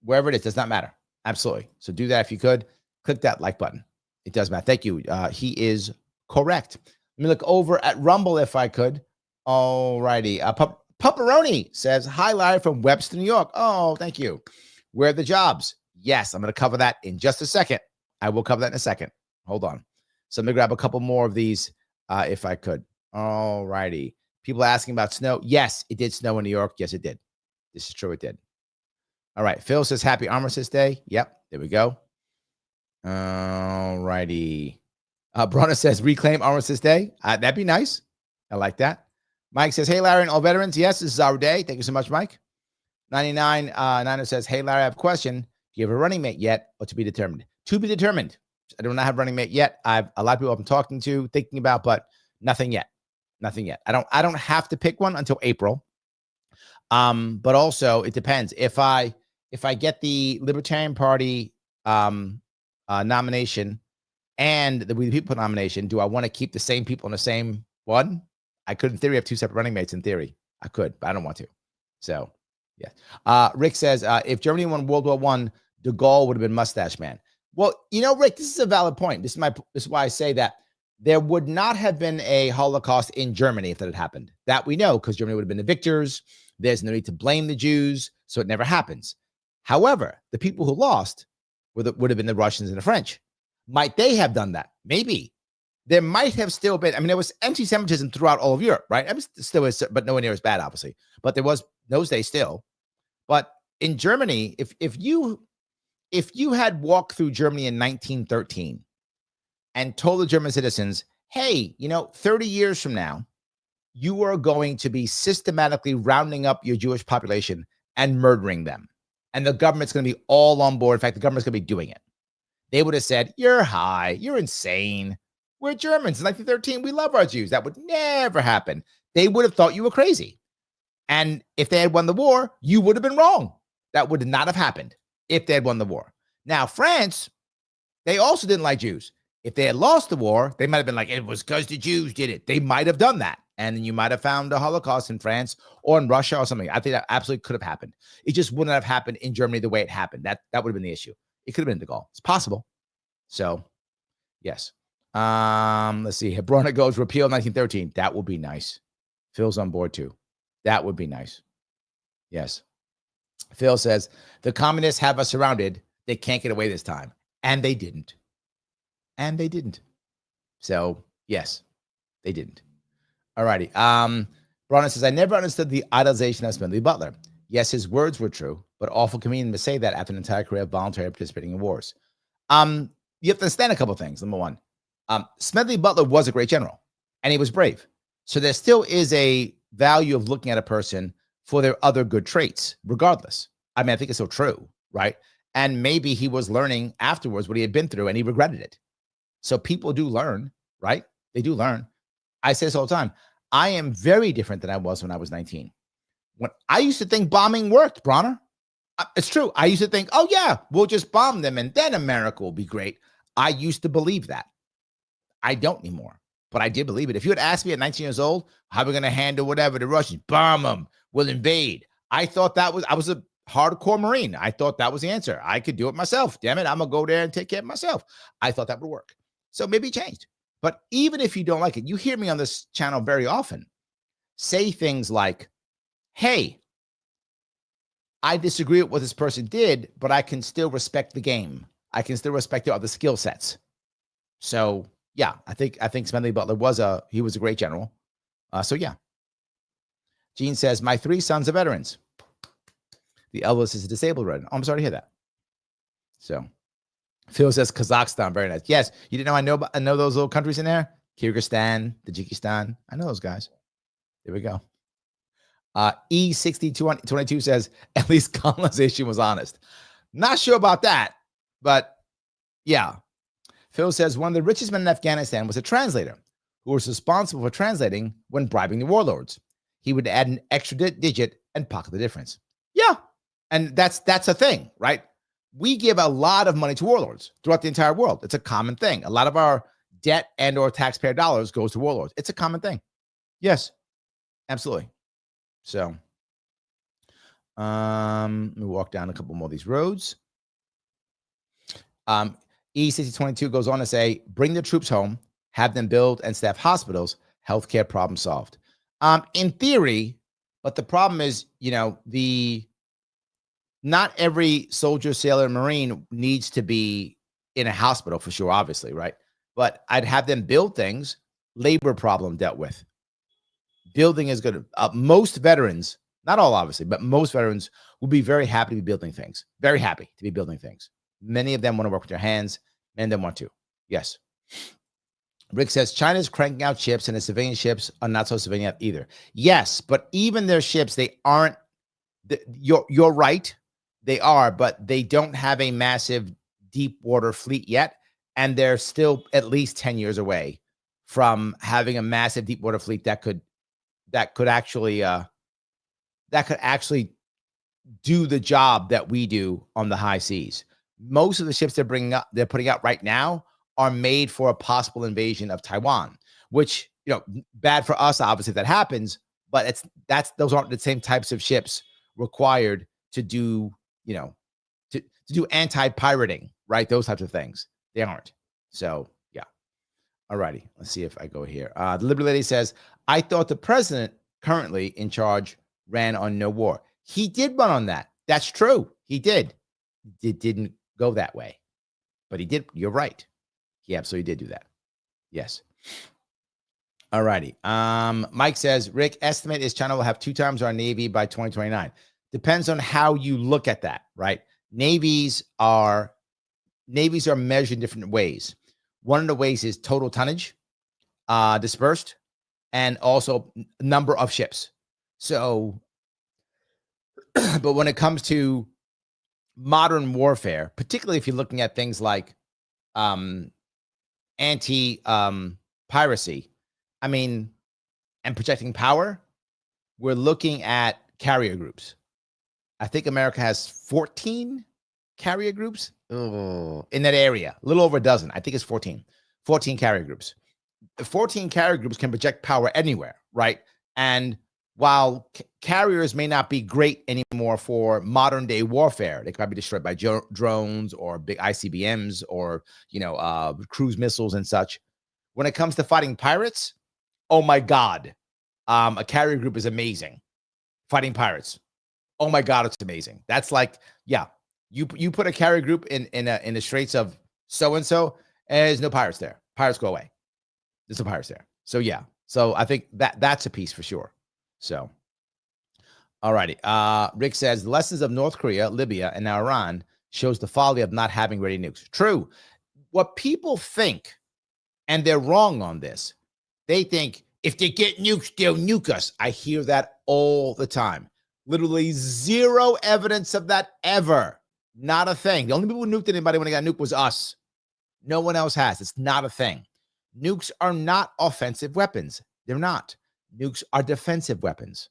Wherever it is, does not matter. Absolutely. So do that if you could. Click that like button. It does matter. Thank you. He is correct. Let me look over at Rumble if I could. All righty. Pupperoni says, hi, Larry from Webster, New York. Oh, thank you. Where are the jobs? Yes, I'm going to cover that in just a second. I will cover that in a second. Hold on. So I'm going to grab a couple more of these if I could. All righty. People asking about snow. Yes, it did snow in New York. Yes, it did. This is true. It did. All right. Phil says, happy Armistice Day. Yep. There we go. All righty. Bronna says, reclaim Armistice Day. That'd be nice. I like that. Mike says, hey, Larry and all veterans. Yes, this is our day. Thank you so much, Mike. 99 Niner says, hey, Larry, I have a question. Do you have a running mate yet or to be determined? To be determined. I do not have a running mate yet. I've a lot of people I'm talking to, thinking about, but nothing yet. Nothing yet. I don't have to pick one until April. But also it depends. If I get the Libertarian Party nomination and the We the People nomination, do I want to keep the same people in the same one? I could, in theory, have two separate running mates. In theory, I could, but I don't want to. So, yeah. Rick says, if Germany won World War I, de Gaulle would have been Mustache Man. Well, you know, Rick, this is a valid point. This is why I say that there would not have been a Holocaust in Germany if that had happened. That we know, because Germany would have been the victors. There's no need to blame the Jews, so it never happens. However, the people who lost would have been the Russians and the French. Might they have done that? Maybe. There might have still been, I mean, there was anti-Semitism throughout all of Europe, right? I mean, still is, but nowhere near as bad, obviously. But there was those days still. But in Germany, if you had walked through Germany in 1913 and told the German citizens, hey, 30 years from now, you are going to be systematically rounding up your Jewish population and murdering them. And the government's going to be all on board. In fact, the government's going to be doing it. They would have said, you're high. You're insane. We're Germans. In 1913, we love our Jews. That would never happen. They would have thought you were crazy. And if they had won the war, you would have been wrong. That would not have happened if they had won the war. Now, France, they also didn't like Jews. If they had lost the war, they might have been like, it was because the Jews did it. They might have done that. And then you might have found the Holocaust in France or in Russia or something. I think that absolutely could have happened. It just wouldn't have happened in Germany the way it happened. That would have been the issue. It could have been de Gaulle. It's possible. So, yes. Let's see. Hebrona goes repeal 1913. That would be nice. Phil's on board too. That would be nice. Yes. Phil says, the communists have us surrounded. They can't get away this time. And they didn't. And they didn't. So, yes, they didn't. All righty. Bronner says, I never understood the idolization of Smedley Butler. Yes, his words were true, but awful comedian to say that after an entire career of voluntarily participating in wars. You have to understand a couple of things. Number one, Smedley Butler was a great general, and he was brave. So there still is a value of looking at a person for their other good traits, regardless. I mean, I think it's so true, right? And maybe he was learning afterwards what he had been through, and he regretted it. So people do learn, right? They do learn. I say this all the time. I am very different than I was when I was 19. When I used to think bombing worked, Bronner. It's true. I used to think, oh, yeah, we'll just bomb them and then America will be great. I used to believe that. I don't anymore, but I did believe it. If you had asked me at 19 years old, how are we going to handle whatever the Russians bomb them, we'll invade. I was a hardcore Marine. I thought that was the answer. I could do it myself. Damn it. I'm going to go there and take care of myself. I thought that would work. So maybe it changed. But even if you don't like it, you hear me on this channel very often say things like, hey, I disagree with what this person did, but I can still respect the game. I can still respect the other skill sets. So yeah, I think Smedley Butler was a great general. So yeah. Gene says, my 3 sons are veterans. The eldest is a disabled veteran. Oh, I'm sorry to hear that. So Phil says Kazakhstan, very nice. Yes, you didn't know I know those little countries in there? Kyrgyzstan, Tajikistan. I know those guys. There we go. E6022 says, at least colonization was honest. Not sure about that, but yeah. Phil says, one of the richest men in Afghanistan was a translator who was responsible for translating when bribing the warlords. He would add an extra digit and pocket the difference. Yeah, and that's a thing, right? We give a lot of money to warlords throughout the entire world. It's a common thing. A lot of our debt and or taxpayer dollars goes to warlords. It's a common thing. Yes, absolutely. So, let me walk down a couple more of these roads. E6022 goes on to say, bring the troops home, have them build and staff hospitals, healthcare problem solved. In theory, but the problem is, not every soldier, sailor, Marine needs to be in a hospital for sure, obviously, right? But I'd have them build things, labor problem dealt with. Building is good. Most veterans, not all obviously, but most veterans will be very happy to be building things. Very happy to be building things. Many of them want to work with their hands. Many of them want to. Yes. Rick says, China's cranking out ships and the civilian ships are not so civilian either. Yes, but even their ships, they aren't, you're right. They are, but they don't have a massive deep water fleet yet. And they're still at least 10 years away from having a massive deep water fleet that could actually do the job that we do on the high seas. Most of the ships they're putting out right now are made for a possible invasion of Taiwan, which, bad for us, obviously, if that happens, but those aren't the same types of ships required to do, to do anti-pirating, right? Those types of things. They aren't. So, yeah. All righty. Let's see if I go here. The Liberty Lady says, I thought the president currently in charge ran on no war. He did run on that. That's true. He did. It didn't go that way, but he did. You're right. He absolutely did do that. Yes. All righty. Mike says, Rick, estimate is China will have 2 times our Navy by 2029. Depends on how you look at that, right? Navies are measured in different ways. One of the ways is total tonnage, dispersed, and also number of ships. So, but when it comes to modern warfare, particularly if you're looking at things like anti-piracy, and projecting power, we're looking at carrier groups. I think America has 14 carrier groups in that area, a little over a dozen. I think it's 14 carrier groups. 14 carrier groups can project power anywhere, right? And while carriers may not be great anymore for modern day warfare, they can be destroyed by drones or big ICBMs or cruise missiles and such. When it comes to fighting pirates, oh my God, a carrier group is amazing. Fighting pirates, oh my God, it's amazing. That's like, yeah, you put a carrier group in the straits of so and so, there's no pirates there. Pirates go away. There's no pirates there. So yeah, so I think that's a piece for sure. So, all righty. Rick says the lessons of North Korea, Libya, and now Iran shows the folly of not having ready nukes. True. What people think, and they're wrong on this, they think if they get nukes, they'll nuke us. I hear that all the time. Literally zero evidence of that ever. Not a thing. The only people who nuked anybody when they got nuked was us. No one else has. It's not a thing. Nukes are not offensive weapons. They're not. Nukes are defensive weapons.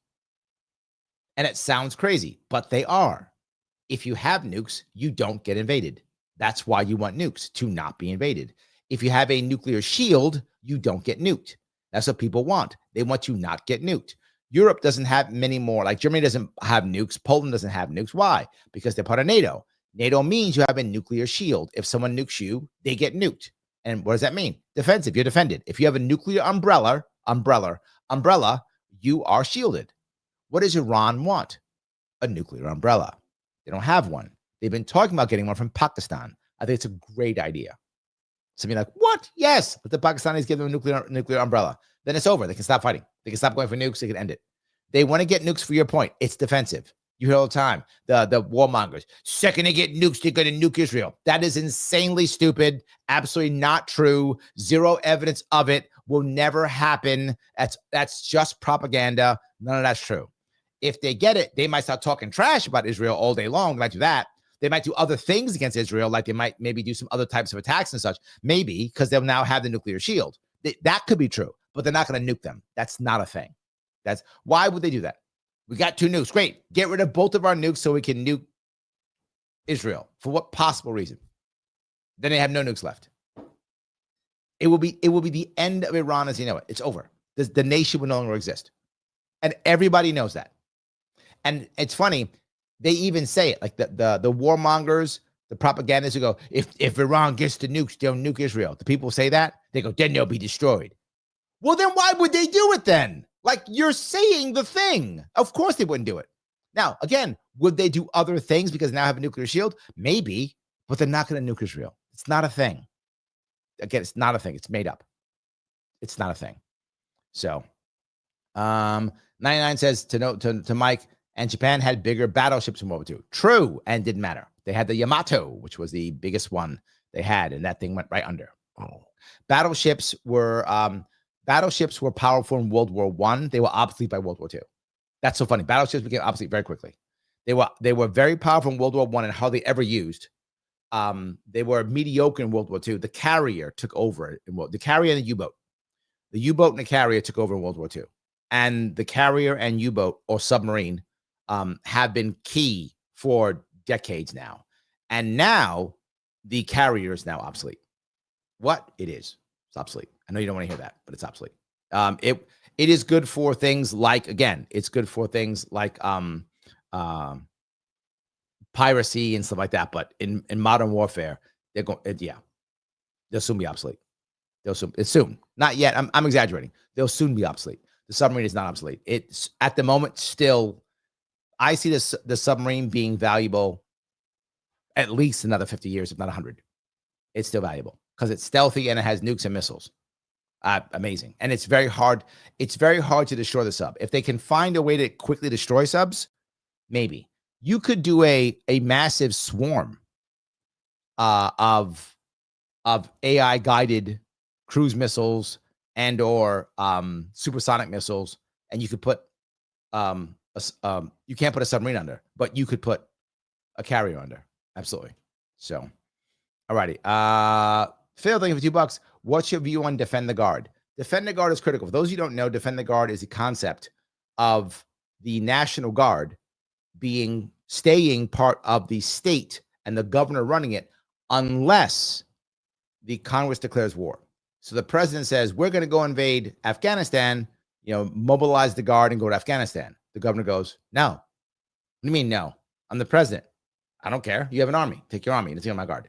And it sounds crazy, but they are. If you have nukes, you don't get invaded. That's why you want nukes, to not be invaded. If you have a nuclear shield, you don't get nuked. That's what people want. They want you not get nuked. Europe doesn't have many more. Like Germany doesn't have nukes. Poland doesn't have nukes. Why? Because they're part of NATO. NATO means you have a nuclear shield. If someone nukes you, they get nuked. And what does that mean? Defensive. You're defended. If you have a nuclear umbrella, you are shielded. What does Iran want? A nuclear umbrella. They don't have one. They've been talking about getting one from Pakistan. I think it's a great idea. Something like, what? Yes. Let the Pakistanis give them a nuclear umbrella. Then it's over. They can stop fighting. They can stop going for nukes. They can end it. They want to get nukes for your point. It's defensive. You hear all the time, the warmongers. Second they get nukes, they're going to nuke Israel. That is insanely stupid. Absolutely not true. Zero evidence of it. Will never happen. That's just propaganda. None of that's true. If they get it, they might start talking trash about Israel all day long. They might do that. They might do other things against Israel, like they might maybe do some other types of attacks and such. Maybe because they'll now have the nuclear shield. That could be true, but they're not going to nuke them. That's not a thing. That's why would they do that? We got 2 nukes. Great. Get rid of both of our nukes so we can nuke Israel. For what possible reason? Then they have no nukes left. It will be the end of Iran as you know it. It's over. The nation will no longer exist. And everybody knows that. And it's funny, they even say it, like the warmongers, the propagandists who go, if Iran gets the nukes, they'll nuke Israel. The people say that, they go, then they'll be destroyed. Well, then why would they do it then? Like, you're saying the thing. Of course they wouldn't do it. Now, again, would they do other things because now have a nuclear shield? Maybe, but they're not going to nuke Israel. It's not a thing. Again, it's not a thing. It's made up. It's not a thing. So, 99 says to Mike, and Japan had bigger battleships in World War II. True, and didn't matter. They had the Yamato, which was the biggest one they had, and that thing went right under. Oh. Battleships were powerful in World War I. They were obsolete by World War II. That's so funny. Battleships became obsolete very quickly. They were very powerful in World War I and hardly ever used. They were mediocre in World War II. The carrier took over the carrier and the U-boat. The U-boat and the carrier took over in World War II. And the carrier and U-boat or submarine have been key for decades now. And now the carrier is now obsolete. What? It is. It's obsolete. I know you don't want to hear that, but it's obsolete. It is good for things like, again, it's good for things like piracy and stuff like that. But in modern warfare, they'll soon be obsolete. It's soon. Not yet. I'm exaggerating. They'll soon be obsolete. The submarine is not obsolete. It's at the moment still. I see the submarine being valuable at least another 50 years, if not 100. It's still valuable because it's stealthy and it has nukes and missiles. Amazing. And it's very hard. It's very hard to destroy the sub. If they can find a way to quickly destroy subs, maybe you could do a massive swarm of AI guided cruise missiles and or supersonic missiles, and you could put you can't put a submarine under, but you could put a carrier under. Absolutely. So, all righty. Phil, thank you for $2. What's your view on Defend the Guard? Defend the Guard is critical. For those of you who don't know, Defend the Guard is the concept of the National Guard staying part of the state and the governor running it unless the Congress declares war. So the president says, we're going to go invade Afghanistan, mobilize the guard and go to Afghanistan. The governor goes, no. What do you mean, no? I'm the president. I don't care. You have an army. Take your army. It's on my guard.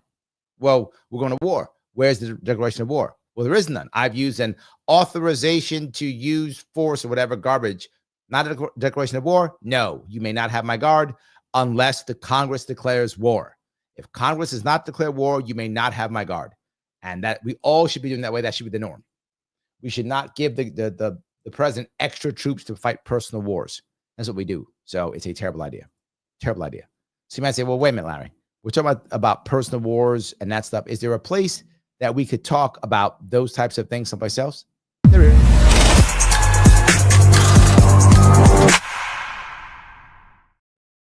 Well, we're going to war. Where's the declaration of war? Well, there is none. I've used an authorization to use force or whatever garbage. Not a declaration of war? No, you may not have my guard unless the Congress declares war. If Congress does not declare war, you may not have my guard. And that we all should be doing that way. That should be the norm. We should not give the president extra troops to fight personal wars. That's what we do. So it's a terrible idea. Terrible idea. So you might say, well, wait a minute, Larry. We're talking about personal wars and that stuff. Is there a place that we could talk about those types of things someplace else? There is.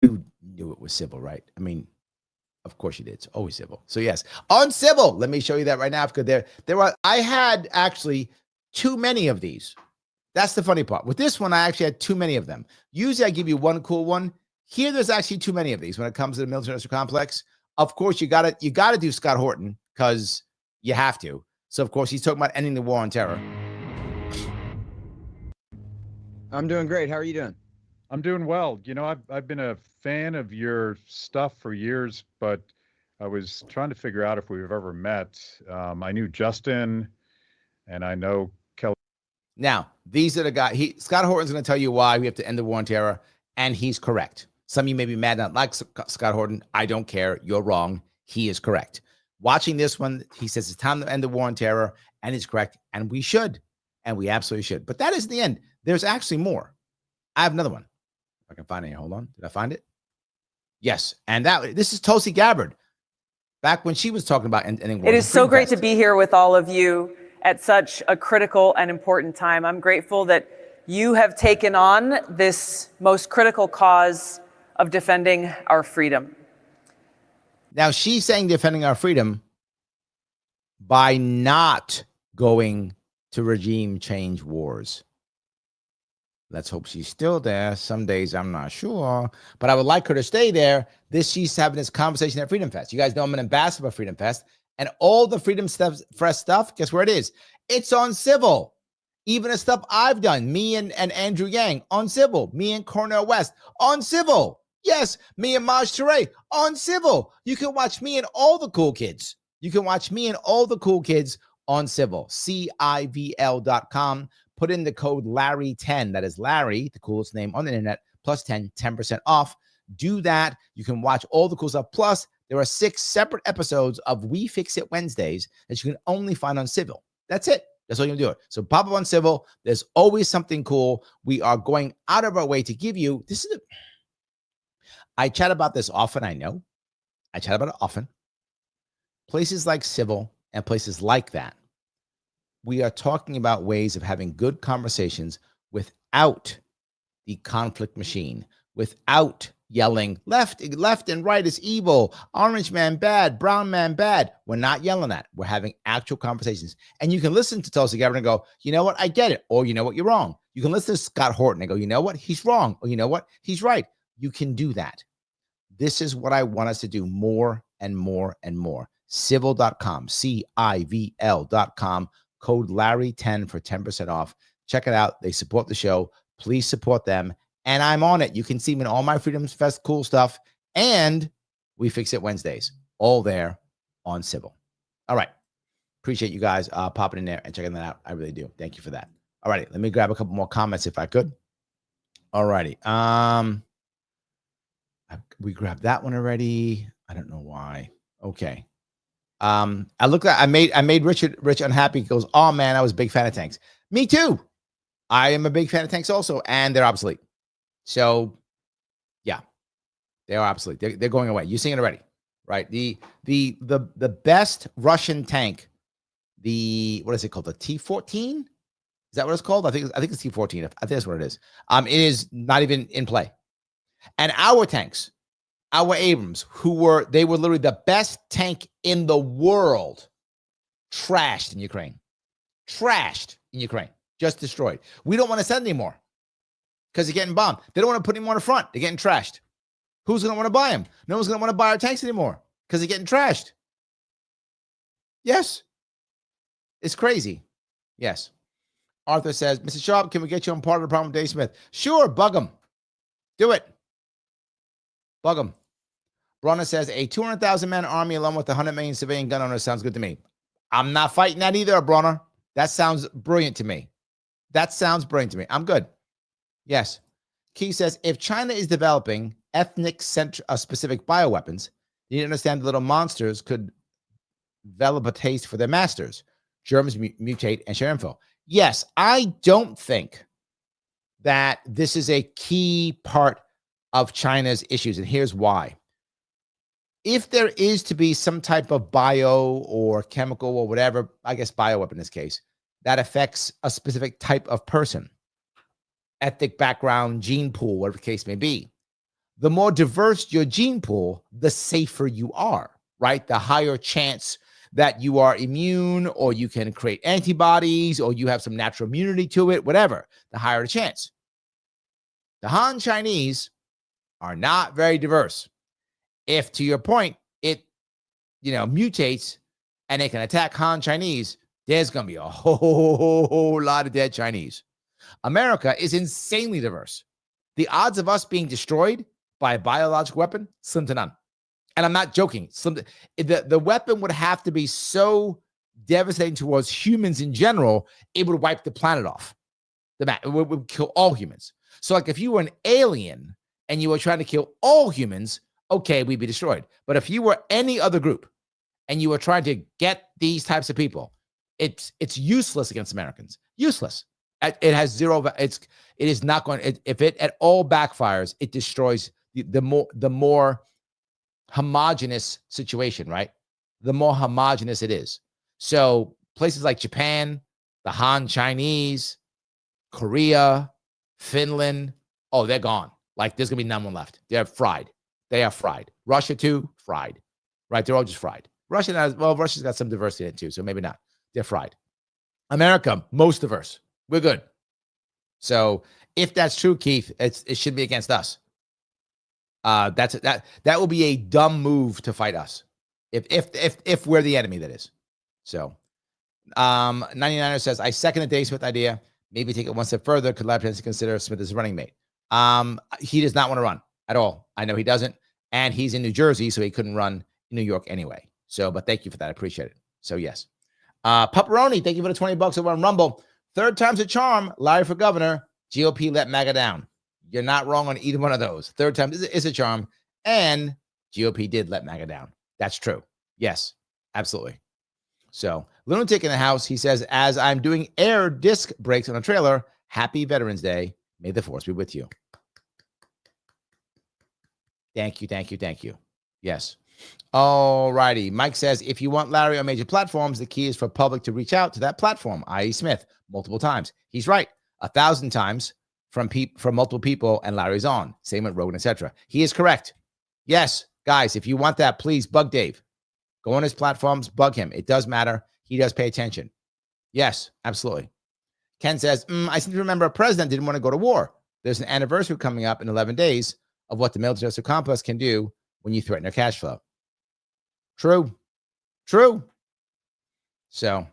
You knew it was civil, right? I mean, of course you did. It's always civil. So yes, uncivil. Let me show you that right now. Because I had actually too many of these. That's the funny part. With this one, I actually had too many of them. Usually I give you one cool one. Here, there's actually too many of these when it comes to the military-industrial complex. Of course, you gotta do Scott Horton because you have to. So of course, he's talking about ending the war on terror. I'm doing great. How are you doing? I'm doing well. I've been a fan of your stuff for years, but I was trying to figure out if we've ever met. I knew Justin, and I know Kelly. Now, these are the guys. Scott Horton's going to tell you why we have to end the war on terror, and he's correct. Some of you may be mad, not like Scott Horton. I don't care. You're wrong. He is correct. Watching this one, he says it's time to end the war on terror, and he's correct, and we should, and we absolutely should. But that isn't the end. There's actually more. I have another one. If I can find it here. Hold on. Did I find it? Yes. And this is Tulsi Gabbard. Back when she was talking about ending war. It is so great to be here with all of you at such a critical and important time. I'm grateful that you have taken on this most critical cause of defending our freedom. Now, she's saying defending our freedom by not going to regime change wars. Let's hope she's still there. Some days I'm not sure, but I would like her to stay there. She's having this conversation at Freedom Fest. You guys know I'm an ambassador for Freedom Fest, and all the Freedom Fest stuff, guess where it is? It's on Civil. Even the stuff I've done, me and Andrew Yang on Civil, me and Cornel West on Civil. Yes, me and Maj Touré on Civil. You can watch me and all the cool kids. You can watch me and all the cool kids on Civil, CIVL.com. Put in the code Larry10. That is Larry, the coolest name on the internet, plus 10% off. Do that. You can watch all the cool stuff. Plus, there are 6 separate episodes of We Fix It Wednesdays that you can only find on Civil. That's it. That's all you can do. So pop up on Civil. There's always something cool. We are going out of our way to give you. I chat about this often. I know. I chat about it often. Places like Civil and places like that. We are talking about ways of having good conversations without the conflict machine, without yelling left and right is evil, orange man bad, brown man bad. We're not yelling that. We're having actual conversations. And you can listen to Tulsi Gabbard and go, you know what? I get it. Or you know what? You're wrong. You can listen to Scott Horton and go, you know what? He's wrong. Or you know what? He's right. You can do that. This is what I want us to do more and more and more. Civil.com, CIVL.com. Code Larry10 for 10% off. Check it out. They support the show. Please support them. And I'm on it. You can see me in all my Freedom Fest cool stuff. And We Fix It Wednesdays. All there on Civil. All right. Appreciate you guys popping in there and checking that out. I really do. Thank you for that. All righty. Let me grab a couple more comments if I could. All righty. We grabbed that one already. I don't know why. Okay. I made Rich unhappy. He goes, oh man, I was a big fan of tanks. Me too. I am a big fan of tanks also, and they're obsolete. So yeah, they are obsolete. They're going away. You've seen it already, right? The best Russian tank, what is it called? The T-14? Is that what it's called? I think it's T-14. I think that's what it is. It is not even in play. And our tanks, our Abrams, they were literally the best tank in the world, trashed in Ukraine. Just destroyed. We don't want to send anymore because they're getting bombed. They don't want to put any more in the front. They're getting trashed. Who's going to want to buy them? No one's going to want to buy our tanks anymore because they're getting trashed. Yes. It's crazy. Yes. Arthur says, Mr. Sharpe, can we get you on part of the problem with Dave Smith? Sure, bug him. Do it. Bug him. Bronner says, a 200,000 man army along with 100 million civilian gun owners sounds good to me. I'm not fighting that either, Bronner. That sounds brilliant to me. I'm good. Yes. Key says, if China is developing specific bioweapons, you need to understand the little monsters could develop a taste for their masters. Germs mutate and share info. Yes, I don't think that this is a key part of China's issues, and here's why. If there is to be some type of bio or chemical or whatever, I guess bioweapon in this case, that affects a specific type of person, ethnic background, gene pool, whatever the case may be, the more diverse your gene pool, the safer you are, right? The higher chance that you are immune or you can create antibodies or you have some natural immunity to it, whatever, the higher the chance. The Han Chinese are not very diverse. If, to your point, it, mutates and it can attack Han Chinese, there's going to be a whole lot of dead Chinese. America is insanely diverse. The odds of us being destroyed by a biological weapon, slim to none. And I'm not joking. The weapon would have to be so devastating towards humans in general, it would wipe the planet off. It would kill all humans. So like if you were an alien and you were trying to kill all humans, okay, we'd be destroyed. But if you were any other group and you were trying to get these types of people, it's useless against Americans. Useless. It has zero. It is not going. If it at all backfires, it destroys the more homogenous situation, right? The more homogenous it is. So places like Japan, the Han Chinese, Korea, Finland, oh, they're gone. Like there's gonna be none one left. They're fried. They are fried. Russia too, fried. Right? They're all just fried. Russia's got some diversity in it too, so maybe not. They're fried. America, most diverse. We're good. So if that's true, Keith, it should be against us. That will be a dumb move to fight us. If we're the enemy, that is. So 99er says, I second the Dave Smith idea. Maybe take it one step further. Could Lab Chance consider Smith as running mate? He does not want to run at all. I know he doesn't. And he's in New Jersey, so he couldn't run in New York anyway. So, but thank you for that. I appreciate it. So yes. Pepperoni, thank you for the $20 over on Rumble. Third time's a charm. Larry for governor. GOP let MAGA down. You're not wrong on either one of those. Third time is a charm. And GOP did let MAGA down. That's true. Yes, absolutely. So, Lunatic in the house, he says, as I'm doing air disc brakes on a trailer, happy Veterans Day. May the force be with you. Thank you, thank you, thank you. Yes. All righty. Mike says, if you want Larry on major platforms, the key is for public to reach out to that platform, i.e. Smith, multiple times. He's right. 1,000 times from multiple people, and Larry's on. Same with Rogan, etc. He is correct. Yes, guys, if you want that, please bug Dave. Go on his platforms, bug him. It does matter. He does pay attention. Yes, absolutely. Ken says, I seem to remember a president didn't want to go to war. There's an anniversary coming up in 11 days of what the military industrial complex can do when you threaten their cash flow. True. So,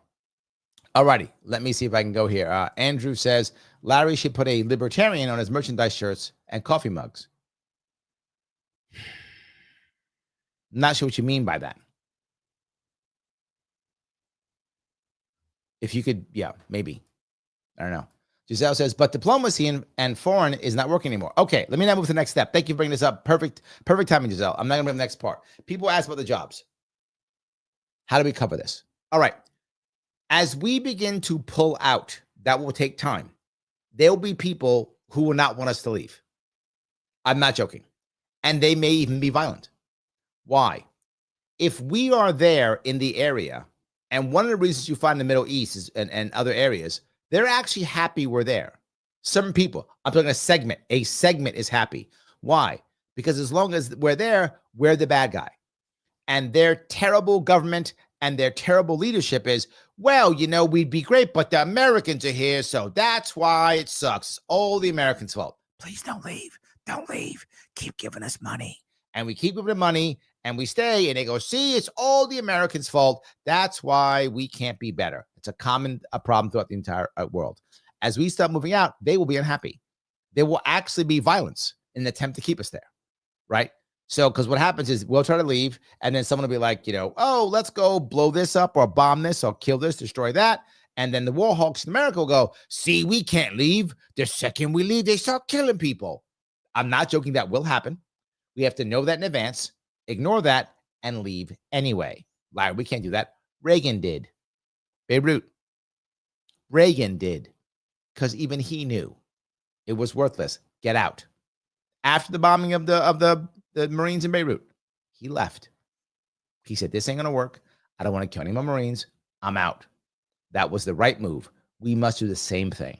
all righty. Let me see if I can go here. Andrew says, Larry should put a libertarian on his merchandise shirts and coffee mugs. Not sure what you mean by that. If you could, yeah, maybe. I don't know. Giselle says, but diplomacy and foreign is not working anymore. Okay, let me now move to the next step. Thank you for bringing this up. Perfect timing, Giselle. I'm not going to bring the next part. People ask about the jobs. How do we cover this? All right. As we begin to pull out, that will take time. There will be people who will not want us to leave. I'm not joking. And they may even be violent. Why? If we are there in the area, and one of the reasons you find the Middle East is, and other areas, they're actually happy we're there. Some people, I'm talking a segment is happy. Why? Because as long as we're there, we're the bad guy. And their terrible government and their terrible leadership is, well, we'd be great, but the Americans are here, so that's why it sucks. It's all the Americans' fault. Please don't leave. Don't leave. Keep giving us money. And we keep giving them money, and we stay, and they go, see, it's all the Americans' fault. That's why we can't be better. It's a common problem throughout the entire world. As we start moving out, they will be unhappy. There will actually be violence in an attempt to keep us there, right? So, because what happens is we'll try to leave, and then someone will be like, oh, let's go blow this up or bomb this or kill this, destroy that. And then the war hawks in America will go, see, we can't leave. The second we leave, they start killing people. I'm not joking. That will happen. We have to know that in advance, ignore that, and leave anyway. Larry, we can't do that. Reagan did. Beirut. Reagan did. Because even he knew it was worthless. Get out. After the bombing of the Marines in Beirut, he left. He said, this ain't going to work. I don't want to kill any more Marines. I'm out. That was the right move. We must do the same thing.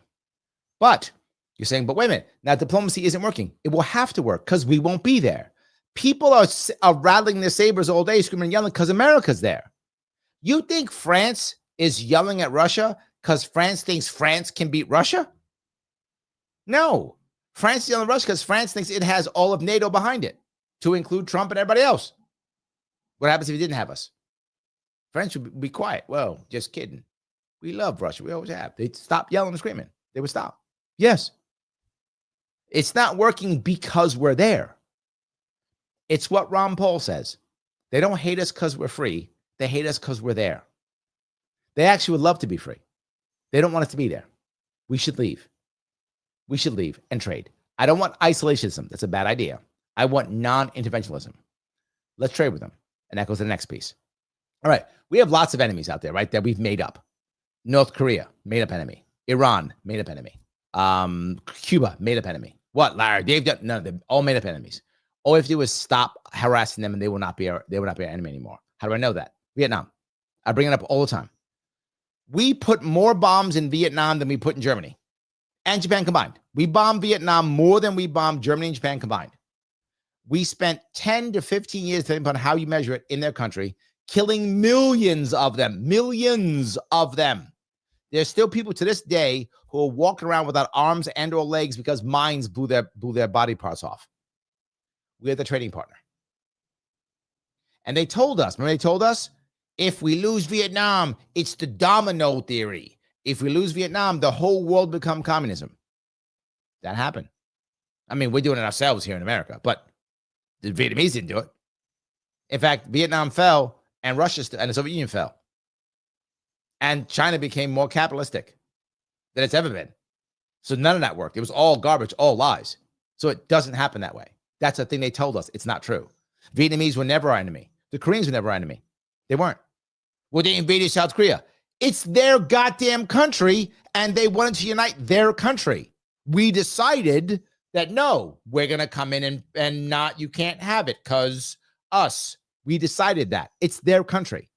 But you're saying, but wait a minute. Now diplomacy isn't working. It will have to work because we won't be there. People are rattling their sabers all day, screaming and yelling because America's there. You think France is yelling at Russia because France thinks France can beat Russia? No. France is yelling at Russia because France thinks it has all of NATO behind it, to include Trump and everybody else. What happens if he didn't have us? France would be quiet. Well, just kidding. We love Russia. We always have. They'd stop yelling and screaming. They would stop. Yes. It's not working because we're there. It's what Ron Paul says. They don't hate us because we're free. They hate us because we're there. They actually would love to be free. They don't want us to be there. We should leave. We should leave and trade. I don't want isolationism. That's a bad idea. I want non-interventionism. Let's trade with them. And that goes to the next piece. All right. We have lots of enemies out there, right, that we've made up. North Korea, made up enemy. Iran, made up enemy. Cuba, made up enemy. What, Larry? They've done none of them. All made up enemies. All we have to do is stop harassing them, and they will not be our enemy anymore. How do I know that? Vietnam. I bring it up all the time. We put more bombs in Vietnam than we put in Germany and Japan combined. We bombed Vietnam more than we bombed Germany and Japan combined. We spent 10 to 15 years, depending upon how you measure it, in their country, killing millions of them. Millions of them. There's still people to this day who are walking around without arms and or legs because mines blew their body parts off. We're the trading partner. And they told us, remember they told us, if we lose Vietnam, it's the domino theory. If we lose Vietnam, the whole world become communism. That happened. I mean, we're doing it ourselves here in America, but the Vietnamese didn't do it. In fact, Vietnam fell and Russia and the Soviet Union fell. And China became more capitalistic than it's ever been. So none of that worked. It was all garbage, all lies. So it doesn't happen that way. That's the thing they told us. It's not true. Vietnamese were never our enemy. The Koreans were never our enemy. They weren't. Well, they invaded South Korea. It's their goddamn country, and they wanted to unite their country. We decided that, no, we're going to come in and not, you can't have it because us. We decided that. It's their country.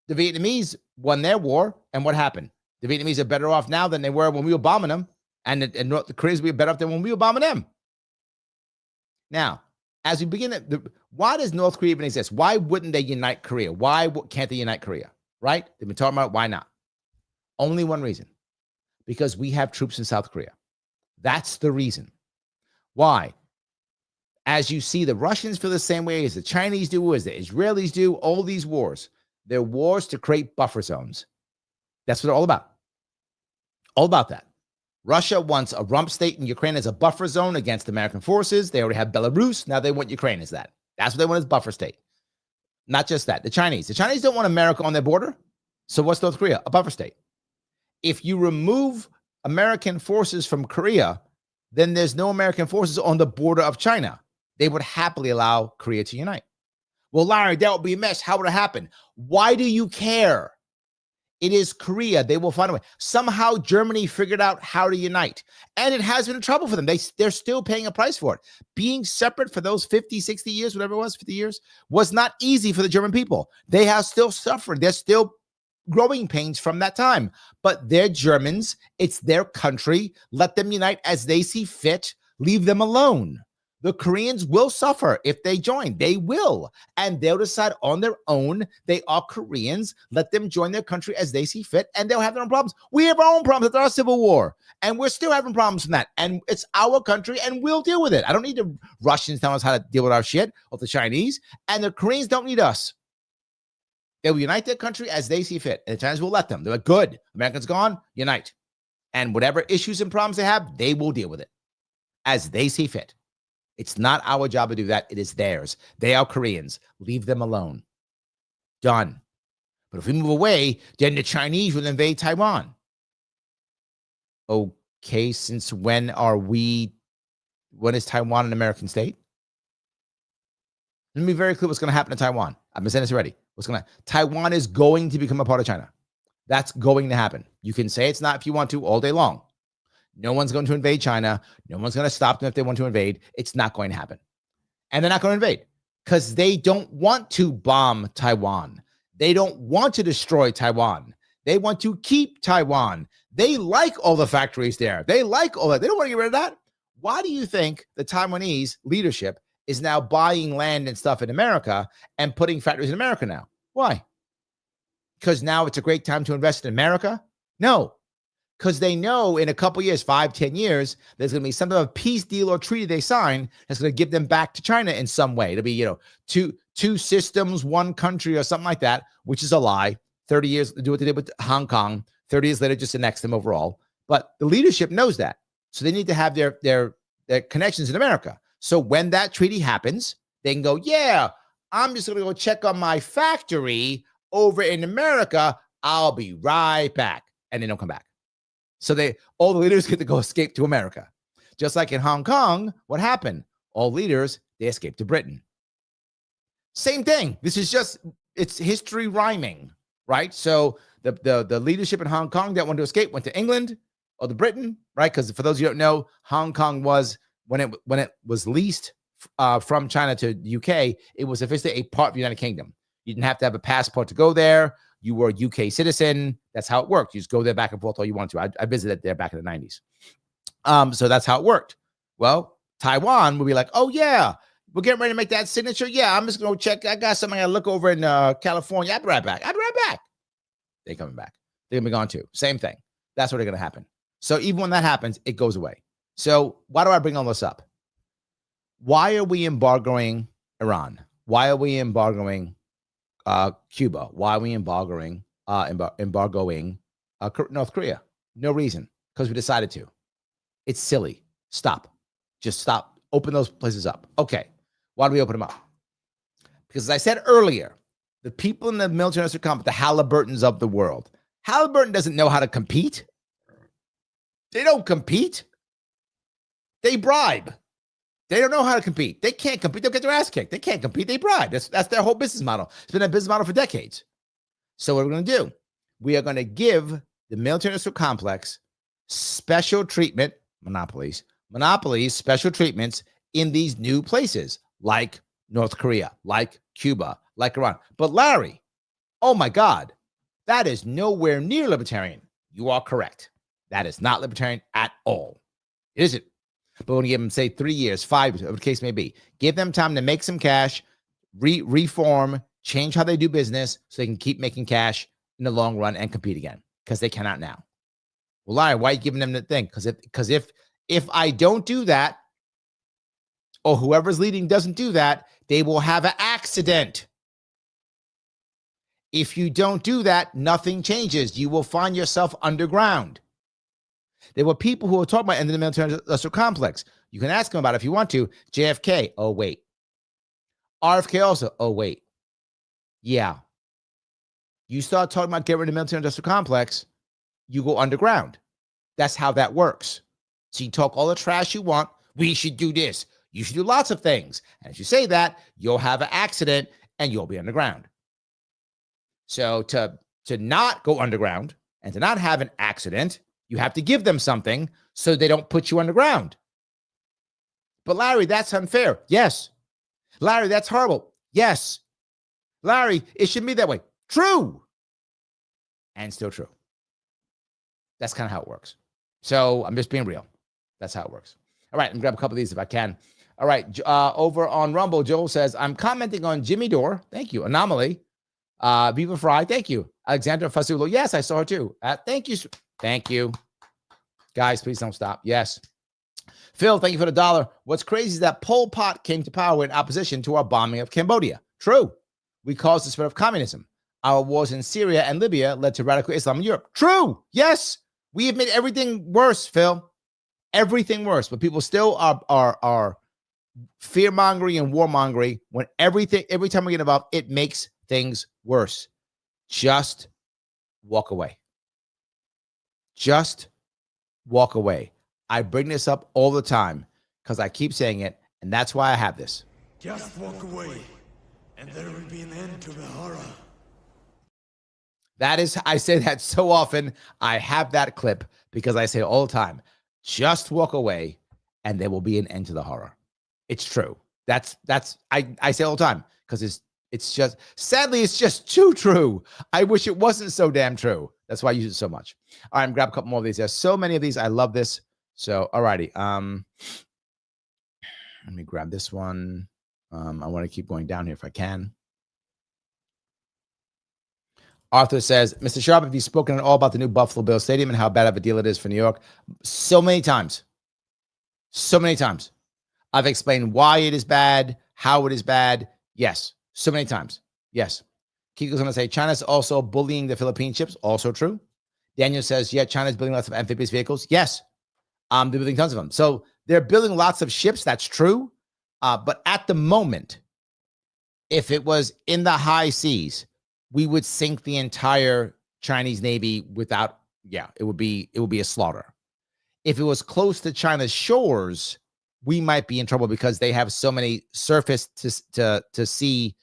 The Vietnamese won their war, and what happened? The Vietnamese are better off now than they were when we were bombing them, and the Koreans were better off than when we were bombing them. Now, as we begin, why does North Korea even exist? Why wouldn't they unite Korea? Why can't they unite Korea? Right? They've been talking about why not. Only one reason. Because we have troops in South Korea. That's the reason. Why? As you see, the Russians feel the same way as the Chinese do, as the Israelis do, all these wars. They're wars to create buffer zones. That's what they're all about. All about that. Russia wants a rump state in Ukraine as a buffer zone against American forces. They already have Belarus. Now they want Ukraine as that. That's what they want as buffer state. Not just that. The Chinese don't want America on their border. So what's North Korea? A buffer state. If you remove American forces from Korea, then there's no American forces on the border of China. They would happily allow Korea to unite. Well, Larry, that would be a mess. How would it happen? Why do you care? It is Korea. They will find a way. Somehow Germany figured out how to unite. And it has been trouble for them. They're still paying a price for it. Being separate for those 50, 60 years, whatever it was, 50 years, was not easy for the German people. They have still suffered. They're still growing pains from that time. But they're Germans. It's their country. Let them unite as they see fit. Leave them alone. The Koreans will suffer if they join. They will. And they'll decide on their own. They are Koreans. Let them join their country as they see fit, and they'll have their own problems. We have our own problems with our civil war, and we're still having problems from that. And it's our country, and we'll deal with it. I don't need the Russians telling us how to deal with our shit, or the Chinese, and the Koreans don't need us. They will unite their country as they see fit. And the Chinese will let them. They're like, good. Americans gone, unite. And whatever issues and problems they have, they will deal with it as they see fit. It's not our job to do that. It is theirs. They are Koreans. Leave them alone. Done. But if we move away, then the Chinese will invade Taiwan. Okay, since when is Taiwan an American state? Let me be very clear what's going to happen to Taiwan. I've been saying this already. Taiwan is going to become a part of China. That's going to happen. You can say it's not if you want to all day long. No one's going to invade China. No one's going to stop them if they want to invade. It's not going to happen. And they're not going to invade because they don't want to bomb Taiwan. They don't want to destroy Taiwan. They want to keep Taiwan. They like all the factories there. They like all that. They don't want to get rid of that. Why do you think the Taiwanese leadership is now buying land and stuff in America and putting factories in America now? Why? Because now it's a great time to invest in America? No, because they know in a couple years, 5, 10 years, there's going to be some type of peace deal or treaty they sign that's going to give them back to China in some way. It'll be, two systems, one country or something like that, which is a lie. 30 years, do what they did with Hong Kong. 30 years later, just annex them overall. But the leadership knows that. So they need to have their connections in America. So when that treaty happens, they can go, yeah, I'm just going to go check on my factory over in America. I'll be right back. And they don't come back. So all the leaders get to go escape to America. Just like in Hong Kong, what happened? All leaders, they escaped to Britain. Same thing. This is it's history rhyming, right? So the leadership in Hong Kong that wanted to escape went to England or to Britain, right? Because for those of you who don't know, Hong Kong was, when it was leased from China to the UK, it was officially a part of the United Kingdom. You didn't have to have a passport to go there. You were a UK citizen. That's how it worked. You just go there back and forth all you want to. I visited there back in the 90s. So that's how it worked. Well, Taiwan would be like, oh, yeah, we're getting ready to make that signature. Yeah, I'm just going to check. I got something I got to look over in California. I'll be right back. They're coming back. They're going to be gone too. Same thing. That's what they're going to happen. So even when that happens, it goes away. So why do I bring all this up? Why are we embargoing Iran? Why are we embargoing Cuba? Why are we embargoing North Korea? No reason. Because we decided to. It's silly. Stop. Just stop. Open those places up. Okay. Why do we open them up? Because as I said earlier, the people in the military industrial complex, the Halliburtons of the world, Halliburton doesn't know how to compete. They don't compete. They bribe. They don't know how to compete. They can't compete. They'll get their ass kicked. They can't compete. They bribe. That's their whole business model. It's been a business model for decades. So what are we going to do? We are going to give the military industrial complex special treatment, monopolies, special treatments in these new places like North Korea, like Cuba, like Iran. But Larry, oh my God, that is nowhere near libertarian. You are correct. That is not libertarian at all. It isn't. But when you give them, say, 3 years, 5 years, whatever the case may be, give them time to make some cash, reform, change how they do business so they can keep making cash in the long run and compete again, because they cannot now. Well, Larry, why are you giving them the thing? Because if I don't do that, or whoever's leading doesn't do that, they will have an accident. If you don't do that, nothing changes. You will find yourself underground. There were people who were talking about ending the military industrial complex. You can ask them about it if you want to. JFK, oh, wait. RFK also, oh, wait. Yeah. You start talking about getting rid of the military industrial complex, you go underground. That's how that works. So you talk all the trash you want. We should do this. You should do lots of things. And if you say that, you'll have an accident and you'll be underground. So to not go underground and to not have an accident, you have to give them something so they don't put you underground. But Larry, that's unfair. Yes. Larry, that's horrible. Yes. Larry, it shouldn't be that way. True. And still true. That's kind of how it works. So I'm just being real. That's how it works. All right, I'm going to grab a couple of these if I can. All right. Over on Rumble, Joel says, I'm commenting on Jimmy Dore. Thank you. Anomaly. Viva Fry. Thank you. Alexandra Fasulo. Yes, I saw her too. Thank you. Thank you. Guys, please don't stop. Yes. Phil, thank you for the $1. What's crazy is that Pol Pot came to power in opposition to our bombing of Cambodia. True. We caused the spread of communism. Our wars in Syria and Libya led to radical Islam in Europe. True. Yes. We have made everything worse, Phil. Everything worse. But people still are fear-mongering and warmongering when every time we get involved, it makes things worse. Just walk away. Just walk away. I bring this up all the time because I keep saying it, and that's why I have this. Just walk away, and there will be an end to the horror. That is, I say that so often. I have that clip because I say it all the time. Just walk away, and there will be an end to the horror. It's true. I say it all the time because it's just, sadly, it's just too true. I wish it wasn't so damn true. That's why I use it so much. All right, I'm gonna grab a couple more of these. There's so many of these. I love this. So, all righty. Let me grab this one. I want to keep going down here if I can. Arthur says, Mr. Sharpe, have you spoken at all about the new Buffalo Bills Stadium and how bad of a deal it is for New York? So many times. So many times. I've explained why it is bad, how it is bad. Yes. So many times. Yes. Kiko's going to say, China's also bullying the Philippine ships. Also true. Daniel says, yeah, China's building lots of amphibious vehicles. Yes. They're building tons of them. So they're building lots of ships. That's true. But at the moment, if it was in the high seas, we would sink the entire Chinese Navy without, it would be a slaughter. If it was close to China's shores, we might be in trouble because they have so many surface to sea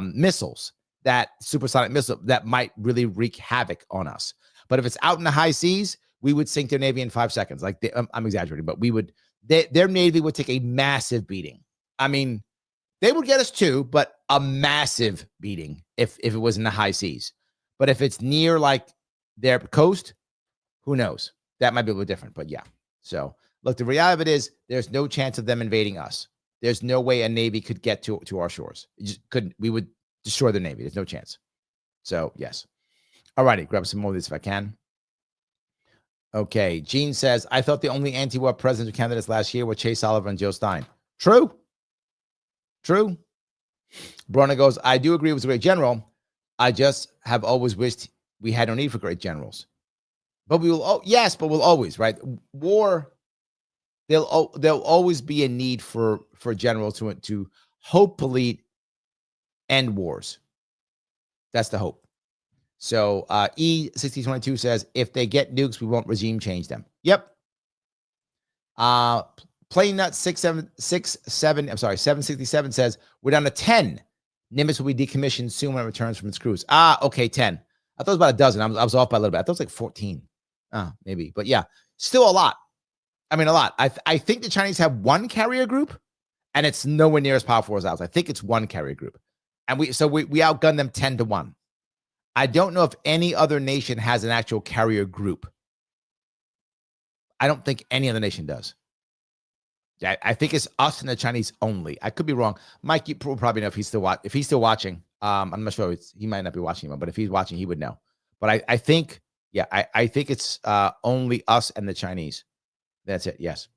missiles, that supersonic missile that might really wreak havoc on us. But if it's out in the high seas, we would sink their Navy in 5 seconds. Like I'm exaggerating, but their Navy would take a massive beating. I mean, they would get us too, but a massive beating if it was in the high seas. But if it's near like their coast, who knows? That might be a little different, but yeah. So look, the reality of it is there's no chance of them invading us. There's no way a Navy could get to our shores. It just couldn't. We would destroy the Navy. There's no chance. So yes. All righty, grab some more of this if I can. Okay, Gene says, I thought the only anti-war presidential candidates last year were Chase Oliver and Joe Stein. True. True. Brona goes, I do agree with a great general. I just have always wished we had no need for great generals. But we will, yes, but we'll always, right? War, there'll always be a need for generals to hopefully end wars. That's the hope. So E6022 says, if they get nukes, we won't regime change them. Yep. Plain Nut 767 says, we're down to 10. Nimitz will be decommissioned soon when it returns from its cruise. Okay, 10. I thought it was about a dozen. I was off by a little bit. I thought it was like 14. Maybe. But yeah, still a lot. I mean, a lot. I think the Chinese have one carrier group, and it's nowhere near as powerful as ours. I think it's one carrier group. And we outgun them 10-1. I don't know if any other nation has an actual carrier group. I don't think any other nation does. I think it's us and the Chinese only. I could be wrong. Mike, you probably know if he's still watching. I'm not sure. He might not be watching him, but if he's watching, he would know. But I think, I think it's only us and the Chinese. That's it. Yes.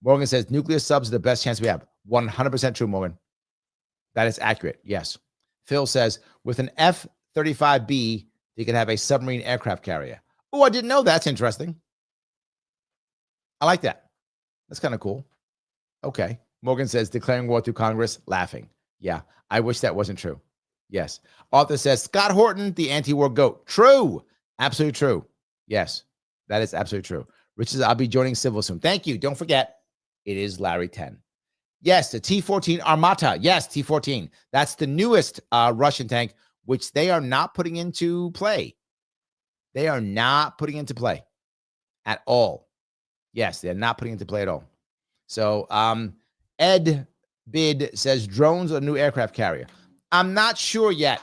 Morgan says nuclear subs are the best chance we have. 100% true, Morgan. That is accurate. Yes. Phil says with an F-35B, they could have a submarine aircraft carrier. Oh, I didn't know. That's interesting. I like that. That's kind of cool. Okay. Morgan says declaring war through Congress, laughing. Yeah. I wish that wasn't true. Yes. Arthur says Scott Horton, the anti-war goat. True. Absolutely true. Yes. That is absolutely true. Rich says, I'll be joining Civil soon. Thank you. Don't forget, it is Larry 10. Yes, the T-14 Armata. Yes, T-14. That's the newest Russian tank, which they are not putting into play. They are not putting into play at all. Yes, they're not putting into play at all. So Ed Bid says drones are a new aircraft carrier. I'm not sure yet.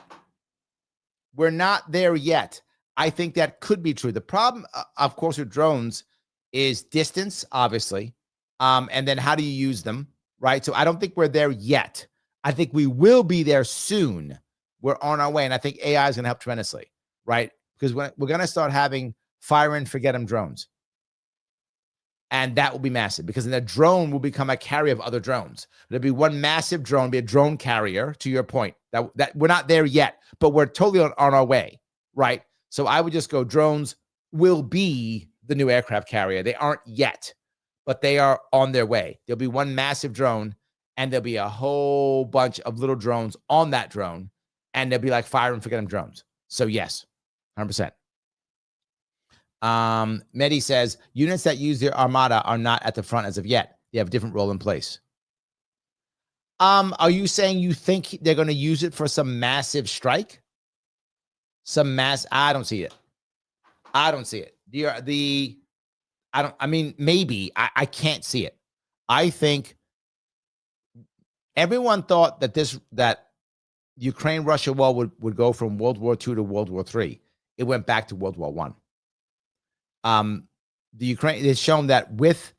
We're not there yet. I think that could be true. The problem, of course, with drones is distance, obviously. And then how do you use them, right? So I don't think we're there yet. I think we will be there soon. We're on our way. And I think AI is going to help tremendously, right? Because we're going to start having fire and forget them drones. And that will be massive because then a drone will become a carrier of other drones. There'll be one massive drone, be a drone carrier, to your point. That we're not there yet, but we're totally on our way, right? So I would just go, drones will be the new aircraft carrier. They aren't yet, but they are on their way. There'll be one massive drone, and there'll be a whole bunch of little drones on that drone, and they'll be like fire and forget them drones. So yes, 100%. Mehdi says, units that use their armada are not at the front as of yet. They have a different role in place. Are you saying you think they're going to use it for some massive strike? I don't see it. I don't see it. Maybe. I can't see it. I think everyone thought that Ukraine-Russia war would go from World War II to World War III. It went back to World War I. The Ukraine has shown that with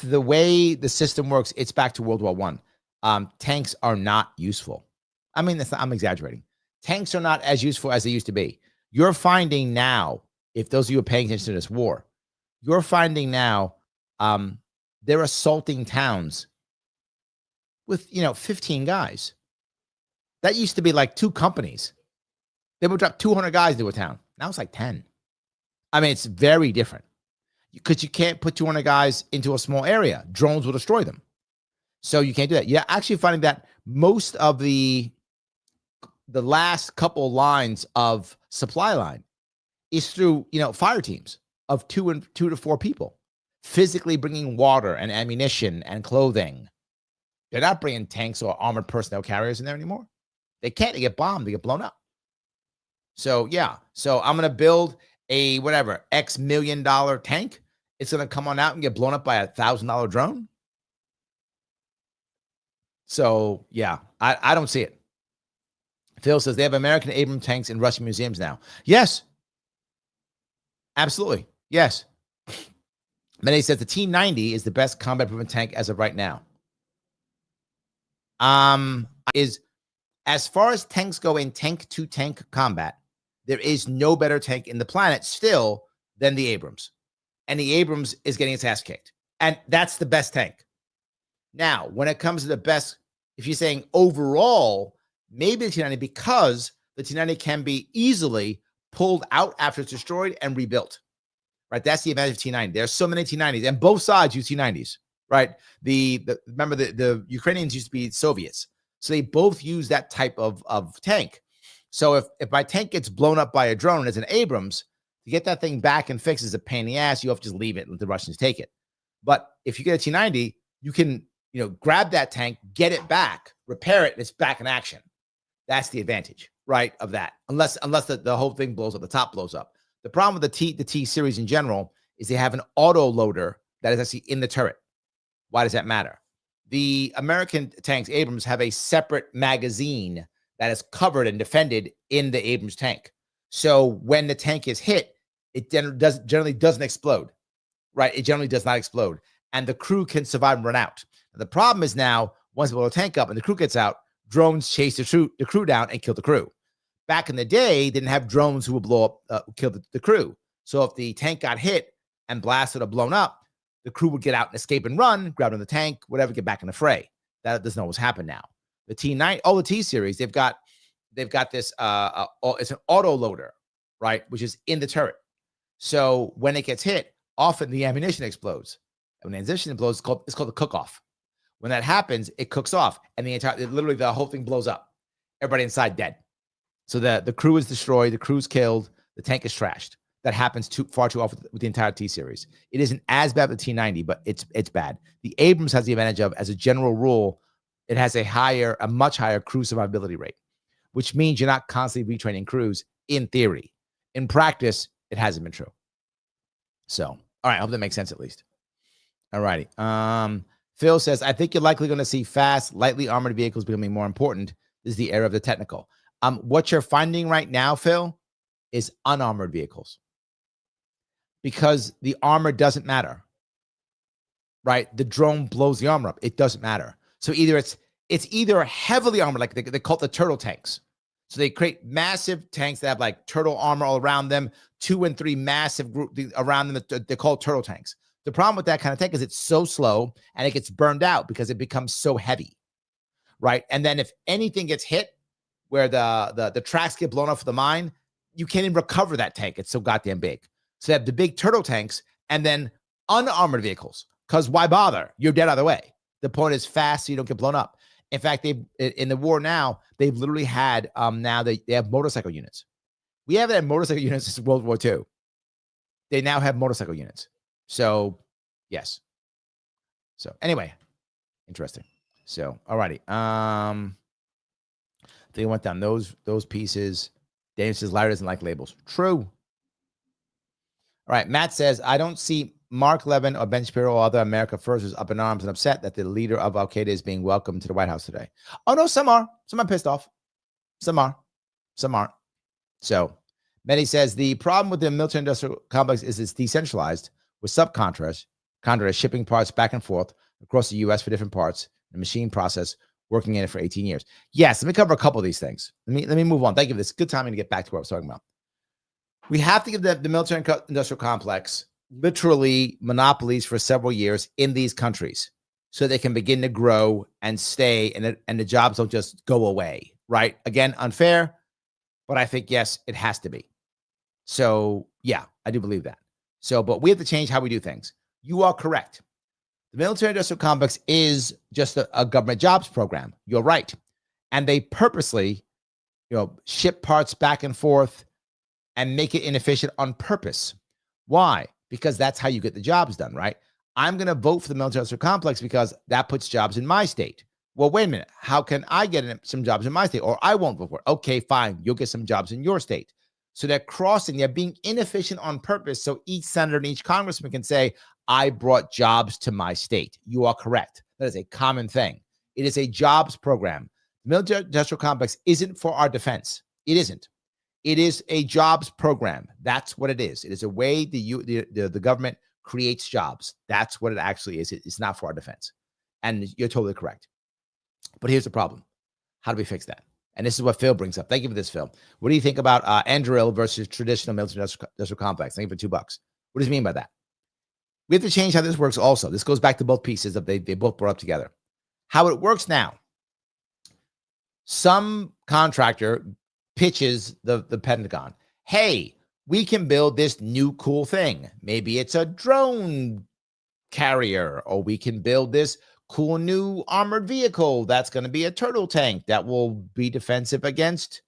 the way the system works, it's back to World War I. Tanks are not useful. I mean, I'm exaggerating. Tanks are not as useful as they used to be. You're finding now, if those of you are paying attention to this war, you're finding now they're assaulting towns with 15 guys. That used to be like 2 companies. They would drop 200 guys into a town. Now it's like 10. I mean, it's very different because you can't put 200 guys into a small area. Drones will destroy them. So you can't do that. You're actually finding that most of the last couple lines of supply line is through, fire teams of 2 to 4 people physically bringing water and ammunition and clothing. They're not bringing tanks or armored personnel carriers in there anymore. They can't. They get bombed. They get blown up. So, yeah. So I'm going to build a X $1 million tank. It's going to come on out and get blown up by $1,000 drone. So, yeah, I don't see it. Phil says they have American Abrams tanks in Russian museums now. Yes. Absolutely. Yes. Many says the T-90 is the best combat-proven tank as of right now. Is as far as tanks go in tank-to-tank combat, there is no better tank in the planet still than the Abrams. And the Abrams is getting its ass kicked. And that's the best tank. Now, when it comes to the best, if you're saying overall, maybe the T-90, because the T-90 can be easily pulled out after it's destroyed and rebuilt. Right? That's the advantage of T-90. There's so many T-90s, and both sides use T-90s. Right? Remember the Ukrainians used to be Soviets. So they both use that type of tank. So if my tank gets blown up by a drone as an Abrams, to get that thing back and fixed is a pain in the ass. You have to just leave it and let the Russians take it. But if you get a T-90, you can grab that tank, get it back, repair it, and it's back in action. That's the advantage, right, of that. Unless the whole thing blows up, the top blows up. The problem with the T series in general is they have an auto loader that is actually in the turret. Why does that matter? The American tanks, Abrams, have a separate magazine that is covered and defended in the Abrams tank. So when the tank is hit, it generally doesn't explode, right? It generally does not explode. And the crew can survive and run out. The problem is now, once they blow the tank up and the crew gets out, drones chase the crew down and kill the crew. Back in the day, they didn't have drones who would blow up, kill the crew. So if the tank got hit and blasted or blown up, the crew would get out and escape and run, grab on the tank, whatever, get back in the fray. That doesn't always happen now. The T9, all the T series, they've got this. It's an auto loader, right, which is in the turret. So when it gets hit, often the ammunition explodes. And when the ammunition explodes, it's called the cook-off. When that happens, it cooks off, and literally the whole thing blows up. Everybody inside dead. So the crew is destroyed, the crew's killed, the tank is trashed. That happens far too often with the entire T series. It isn't as bad with the T-90, but it's bad. The Abrams has the advantage of, as a general rule, it has a much higher crew survivability rate, which means you're not constantly retraining crews in theory. In practice, it hasn't been true. So, all right, I hope that makes sense at least. All righty. Phil says, I think you're likely going to see fast, lightly armored vehicles becoming more important. This is the era of the technical. What you're finding right now, Phil, is unarmored vehicles. Because the armor doesn't matter. right? The drone blows the armor up. It doesn't matter. So either it's either heavily armored, like they call it the turtle tanks. So they create massive tanks that have like turtle armor all around them, 2 and 3 massive group around them. They're called turtle tanks. The problem with that kind of tank is it's so slow and it gets burned out because it becomes so heavy, right? And then if anything gets hit, where the tracks get blown off of the mine, you can't even recover that tank. It's so goddamn big. So they have the big turtle tanks and then unarmored vehicles. Because why bother? You're dead either way. The point is fast so you don't get blown up. In fact, they in the war now, they've literally had now they have motorcycle units. We haven't had motorcycle units since World War II. They now have motorcycle units. So yes. So anyway, interesting. So alrighty. They went down those pieces. Dave says Larry doesn't like labels. True. All right. Matt says, I don't see Mark Levin or Ben Shapiro or other America First is up in arms and upset that the leader of Al Qaeda is being welcomed to the White House today. Oh, no, some are. Some are pissed off. Some are. Some aren't. So Mehdi says the problem with the military industrial complex is it's decentralized with subcontractors shipping parts back and forth across the U.S. for different parts, the machine process working in it for 18 years. Yes, let me cover a couple of these things. Let me move on. Thank you for this. Good timing to get back to what I was talking about. We have to give the military industrial complex literally monopolies for several years in these countries so they can begin to grow and stay and the jobs don't just go away, right? Again, unfair, but I think, yes, it has to be. So, yeah, I do believe that. So, but we have to change how we do things. You are correct. The military industrial complex is just a government jobs program. You're right. And they purposely, ship parts back and forth and make it inefficient on purpose. Why? Because that's how you get the jobs done, right? I'm going to vote for the military industrial complex because that puts jobs in my state. Well, wait a minute. How can I get some jobs in my state? Or I won't vote for it. Okay, fine. You'll get some jobs in your state. So they're being inefficient on purpose. So each senator and each congressman can say, I brought jobs to my state. You are correct. That is a common thing. It is a jobs program. The military industrial complex isn't for our defense. It isn't. It is a jobs program. That's what it is. It is a way the government creates jobs. That's what it actually is. It's not for our defense. And you're totally correct. But here's the problem. How do we fix that? And this is what Phil brings up. Thank you for this, Phil. What do you think about Anduril versus traditional military industrial complex? Thank you for $2. What does he mean by that? We have to change how this works also. This goes back to both pieces that they both brought up together. How it works now. Some contractor pitches the Pentagon, hey, we can build this new cool thing. Maybe it's a drone carrier, or we can build this cool new armored vehicle that's going to be a turtle tank that will be defensive against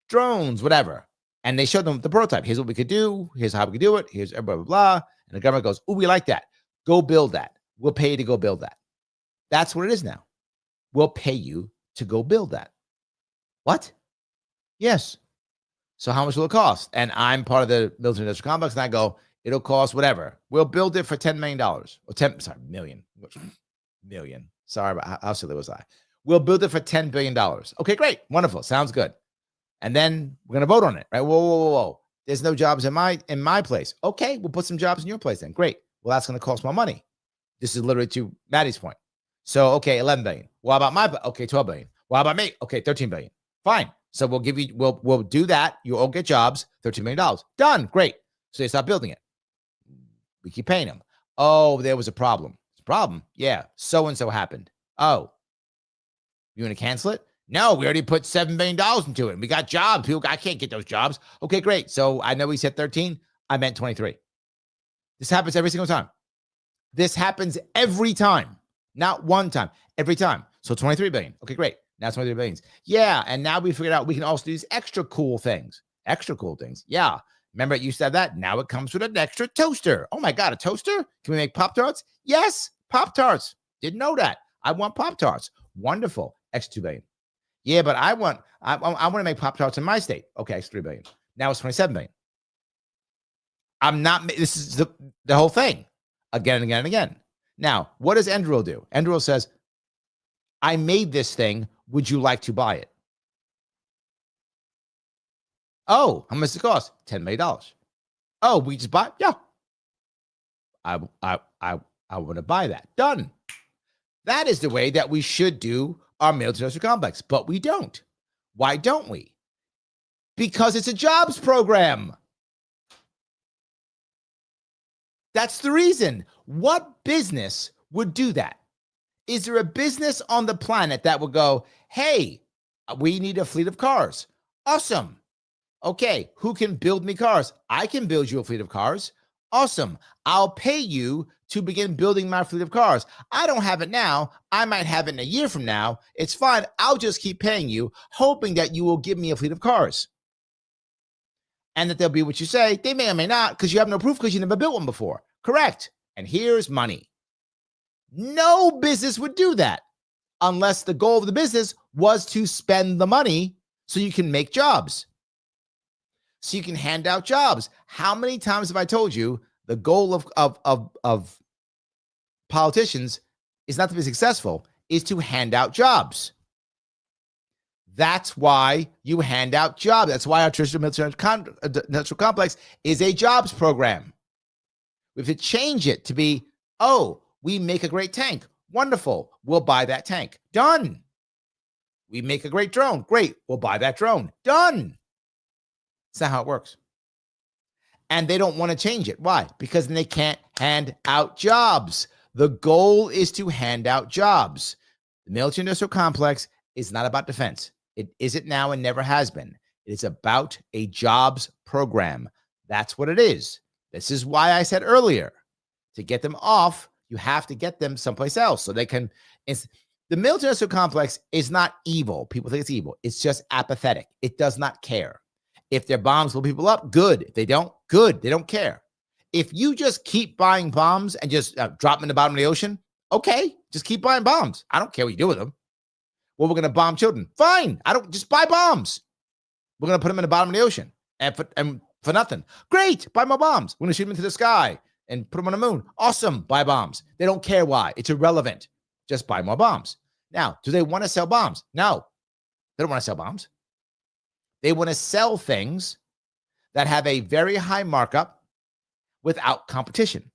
drones, whatever. And they showed them the prototype. Here's what we could do. Here's how we could do it. Here's blah, blah, blah. And the government goes, oh, we like that. Go build that. We'll pay you to go build that. That's what it is now. We'll pay you to go build that. What? Yes. So how much will it cost? And I'm part of the military industrial complex, and I go, it'll cost whatever. We'll build it for $10 million. Or million. Million. Sorry, about how silly was I? We'll build it for $10 billion. Okay, great. Wonderful. Sounds good. And then we're going to vote on it, right? Whoa. There's no jobs in my place. Okay, we'll put some jobs in your place then. Great. Well, that's going to cost more money. This is literally to Maddie's point. So, okay, 11 billion. Well, how about okay, 12 billion. Well, how about me? Okay, 13 billion. Fine. So we'll do that. You all get jobs, $13 million. Done. Great. So they stop building it. We keep paying them. Oh, there was a problem. Problem? Yeah. So-and-so happened. Oh, you want to cancel it? No, we already put $7 billion into it. We got jobs. I can't get those jobs. Okay, great. So I know we said 13. I meant 23. This happens every single time. This happens every time. Not one time. Every time. So 23 billion. Okay, great. Now 23 billions. Yeah. And now we figured out we can also do these extra cool things. Extra cool things. Yeah. Remember it used to have that? Now it comes with an extra toaster. Oh my God, a toaster? Can we make Pop-Tarts? Yes, Pop-Tarts. Didn't know that. I want Pop-Tarts. Wonderful. Extra 2 billion. Yeah, but I want to make Pop-Tarts in my state. Okay, it's 3 billion. Now it's 27 billion. This is the whole thing. Again and again and again. Now, what does Anduril do? Anduril says, I made this thing. Would you like to buy it? Oh, how much does it cost? $10 million. Oh, we just bought? Yeah. I I want to buy that. Done. That is the way that we should do our military complex, but we don't. Why don't we? Because it's a jobs program. That's the reason. What business would do that? Is there a business on the planet that would go, hey, we need a fleet of cars? Awesome. Okay, who can build me cars? I can build you a fleet of cars. Awesome. I'll pay you to begin building my fleet of cars. I don't have it now. I might have it in a year from now. It's fine. I'll just keep paying you, hoping that you will give me a fleet of cars. And that they'll be what you say. They may or may not, because you have no proof because you never built one before. Correct. And here's money. No business would do that unless the goal of the business was to spend the money so you can make jobs. So you can hand out jobs. How many times have I told you the goal of politicians is not to be successful, is to hand out jobs. That's why you hand out jobs. That's why our traditional military industrial complex is a jobs program. We have to change it to be, oh, we make a great tank. Wonderful. We'll buy that tank. Done. We make a great drone. Great. We'll buy that drone. Done. That's not how it works. And they don't want to change it. Why? Because then they can't hand out jobs. The goal is to hand out jobs. The military industrial complex is not about defense. It isn't now and never has been. It is about a jobs program. That's what it is. This is why I said earlier, to get them off, you have to get them someplace else so they can. The military industrial complex is not evil. People think it's evil. It's just apathetic. It does not care. If their bombs blow people up, good. If they don't, good. They don't care. If you just keep buying bombs and just drop them in the bottom of the ocean, okay, just keep buying bombs. I don't care what you do with them. Well, we're going to bomb children. Fine. I don't just buy bombs. We're going to put them in the bottom of the ocean and for nothing. Great. Buy more bombs. We're going to shoot them into the sky and put them on the moon. Awesome. Buy bombs. They don't care why. It's irrelevant. Just buy more bombs. Now, do they want to sell bombs? No. They don't want to sell bombs. They want to sell things that have a very high markup without competition.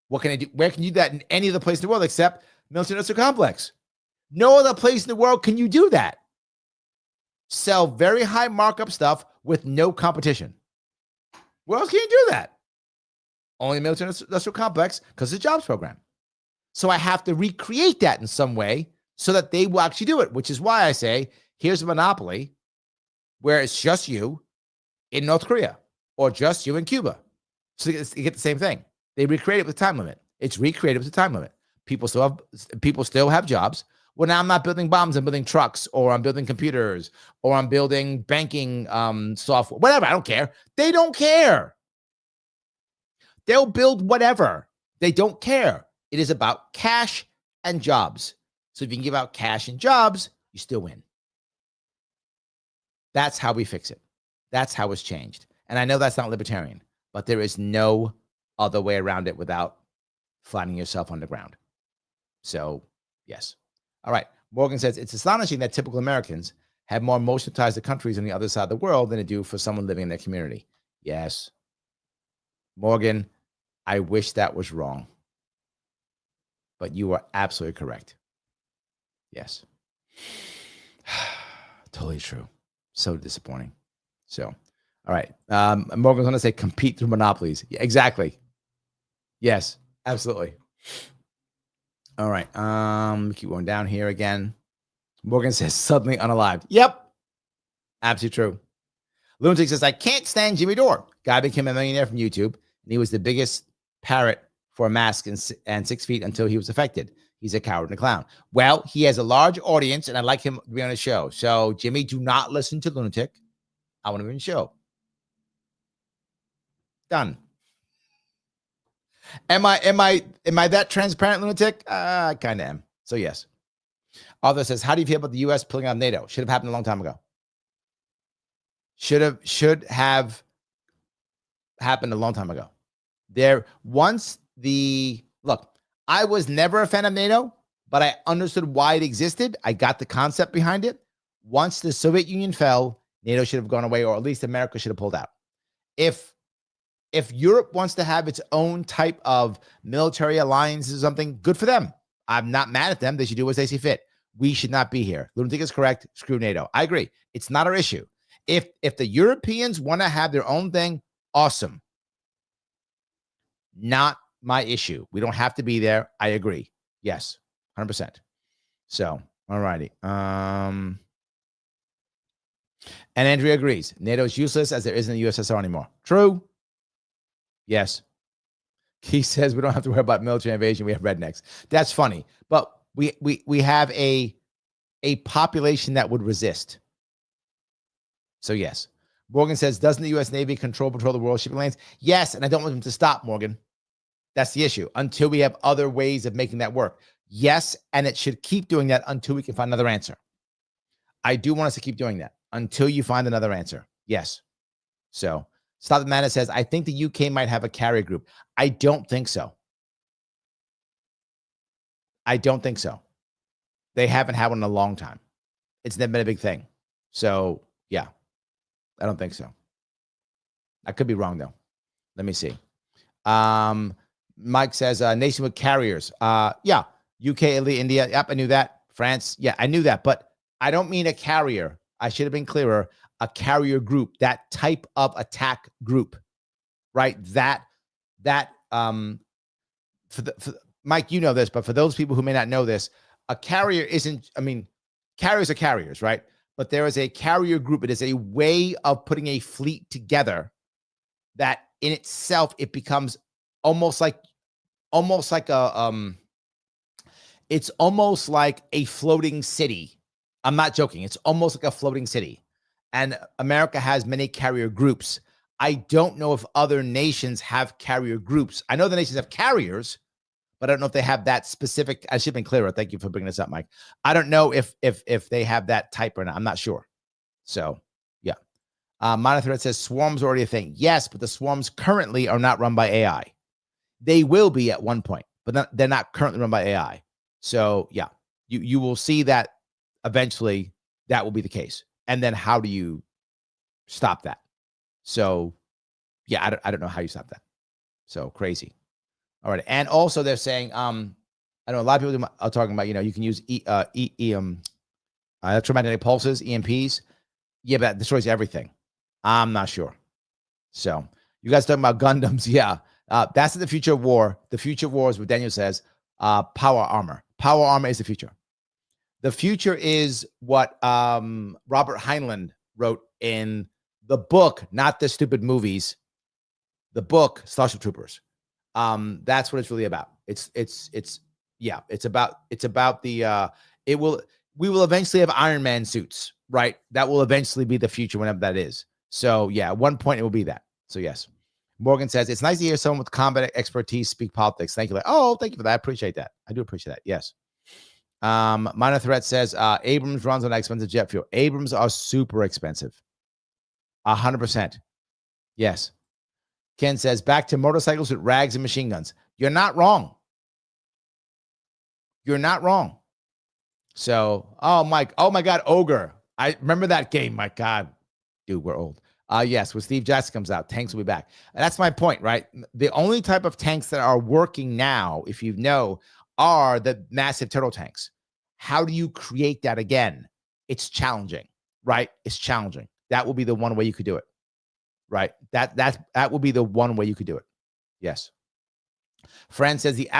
What can I do? Where can you do that in any other place in the world except military industrial complex? No other place in the world can you do that. Sell very high markup stuff with no competition. Where else can you do that? Only military industrial complex because it's a jobs program. So I have to recreate that in some way so that they will actually do it, which is why I say, here's a monopoly where it's just you in North Korea or just you in Cuba. So you get the same thing. They recreate it with time limit. It's recreated with a time limit. People still have jobs. Well, now I'm not building bombs. I'm building trucks, or I'm building computers, or I'm building banking software. Whatever. I don't care. They don't care. They'll build whatever. They don't care. It is about cash and jobs. So if you can give out cash and jobs, you still win. That's how we fix it. That's how it's changed. And I know that's not libertarian, but there is no other way around it without flattening yourself on the ground. So, yes. All right. Morgan says, it's astonishing that typical Americans have more emotional ties to countries on the other side of the world than they do for someone living in their community. Yes. Morgan, I wish that was wrong. But you are absolutely correct. Yes. Totally true. So disappointing. So, all right. Morgan's going to say compete through monopolies. Yeah, exactly. Yes, absolutely. All right. Keep going down here again. Morgan says suddenly unalived. Yep. Absolutely true. Lunatic says, I can't stand Jimmy Dore. Guy became a millionaire from YouTube, and he was the biggest parrot for a mask and 6 feet until he was affected. He's a coward and a clown. Well, he has a large audience, and I'd like him to be on a show. So, Jimmy, do not listen to Lunatic. I want to be on the show. Done. Am I that transparent, Lunatic? I kind of am. So, yes. Arthur says, how do you feel about the U.S. pulling out of NATO? Should have happened a long time ago. Should have happened a long time ago. Look, I was never a fan of NATO, but I understood why it existed. I got the concept behind it. Once the Soviet Union fell, NATO should have gone away, or at least America should have pulled out. If If Europe wants to have its own type of military alliance or something, good for them. I'm not mad at them. They should do as they see fit. We should not be here. Lunatic is correct. Screw NATO. I agree. It's not our issue. If the Europeans want to have their own thing, awesome. Not my issue. We don't have to be there. I agree. Yes, 100%. So, all righty. And Andrea agrees. NATO is useless as there isn't a USSR anymore. True. Yes. Keith says we don't have to worry about military invasion. We have rednecks. That's funny. But we have a population that would resist. So, yes. Morgan says, doesn't the U.S. Navy patrol the world shipping lanes? Yes, and I don't want them to stop, Morgan. That's the issue. Until we have other ways of making that work. Yes, and it should keep doing that until we can find another answer. I do want us to keep doing that until you find another answer. Yes. So, Stop the Madness says, I think the UK might have a carrier group. I don't think so. I don't think so. They haven't had one in a long time. It's never been a big thing. So, yeah, I don't think so. I could be wrong, though. Let me see. Mike says, nation with carriers. Yeah, UK, Italy, India. Yep, I knew that. France. Yeah, I knew that. But I don't mean a carrier. I should have been clearer. A carrier group, that type of attack group, right? Mike, you know this, but for those people who may not know this, a carrier isn't, I mean, carriers are carriers, right? But there is a carrier group. It is a way of putting a fleet together that in itself, it becomes almost like it's almost like a floating city. I'm not joking. It's almost like a floating city. And America has many carrier groups. I don't know if other nations have carrier groups. I know the nations have carriers, but I don't know if they have that specific. I should have been clearer. Thank you for bringing this up, Mike. I don't know if they have that type or not. I'm not sure. So, yeah. Monothread says swarms are already a thing. Yes, but the swarms currently are not run by AI. They will be at one point, but they're not currently run by AI. So, yeah, you will see that eventually that will be the case. And then how do you stop that? So, yeah, I don't know how you stop that. So crazy. All right. And also they're saying, I know a lot of people are talking about, you can use electromagnetic pulses, EMPs. Yeah, but that destroys everything. I'm not sure. So you guys talking about Gundams. Yeah. That's the future of war. The future of war is what Daniel says, power armor. Power armor is the future. The future is what Robert Heinlein wrote in the book, not the stupid movies, the book Starship Troopers. That's what it's really about. It's about the we will eventually have Iron Man suits, right? That will eventually be the future whenever that is. So yeah, at one point it will be that. So yes. Morgan says, it's nice to hear someone with combat expertise speak politics. Thank you. Thank you for that. I appreciate that. I do appreciate that. Yes. Minor Threat says, Abrams runs on expensive jet fuel. Abrams are super expensive. 100%. Yes. Ken says, back to motorcycles with rags and machine guns. You're not wrong. You're not wrong. So, Mike. Oh, my God. Ogre. I remember that game. My God. Dude, we're old. Yes, when Steve Jackson comes out, tanks will be back. And that's my point, right? The only type of tanks that are working now, if you know, are the massive turtle tanks. How do you create that again? It's challenging, right? It's challenging. That will be the one way you could do it, right? That will be the one way you could do it. Yes. Fran says the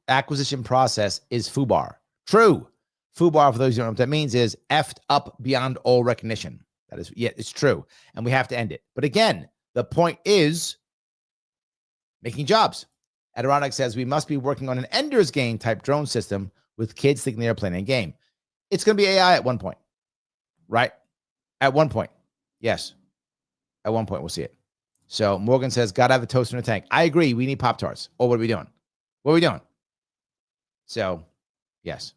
acquisition process is FUBAR. True. FUBAR, for those who don't know what that means, is effed up beyond all recognition. That is, yeah, it's true. And we have to end it. But again, the point is making jobs. Adirondack says we must be working on an Ender's Game type drone system with kids thinking they're playing a game. It's going to be AI at one point, right? At one point. Yes. At one point, we'll see it. So Morgan says, got to have a toaster in a tank. I agree. We need Pop-Tarts. Oh, what are we doing? What are we doing? So, yes.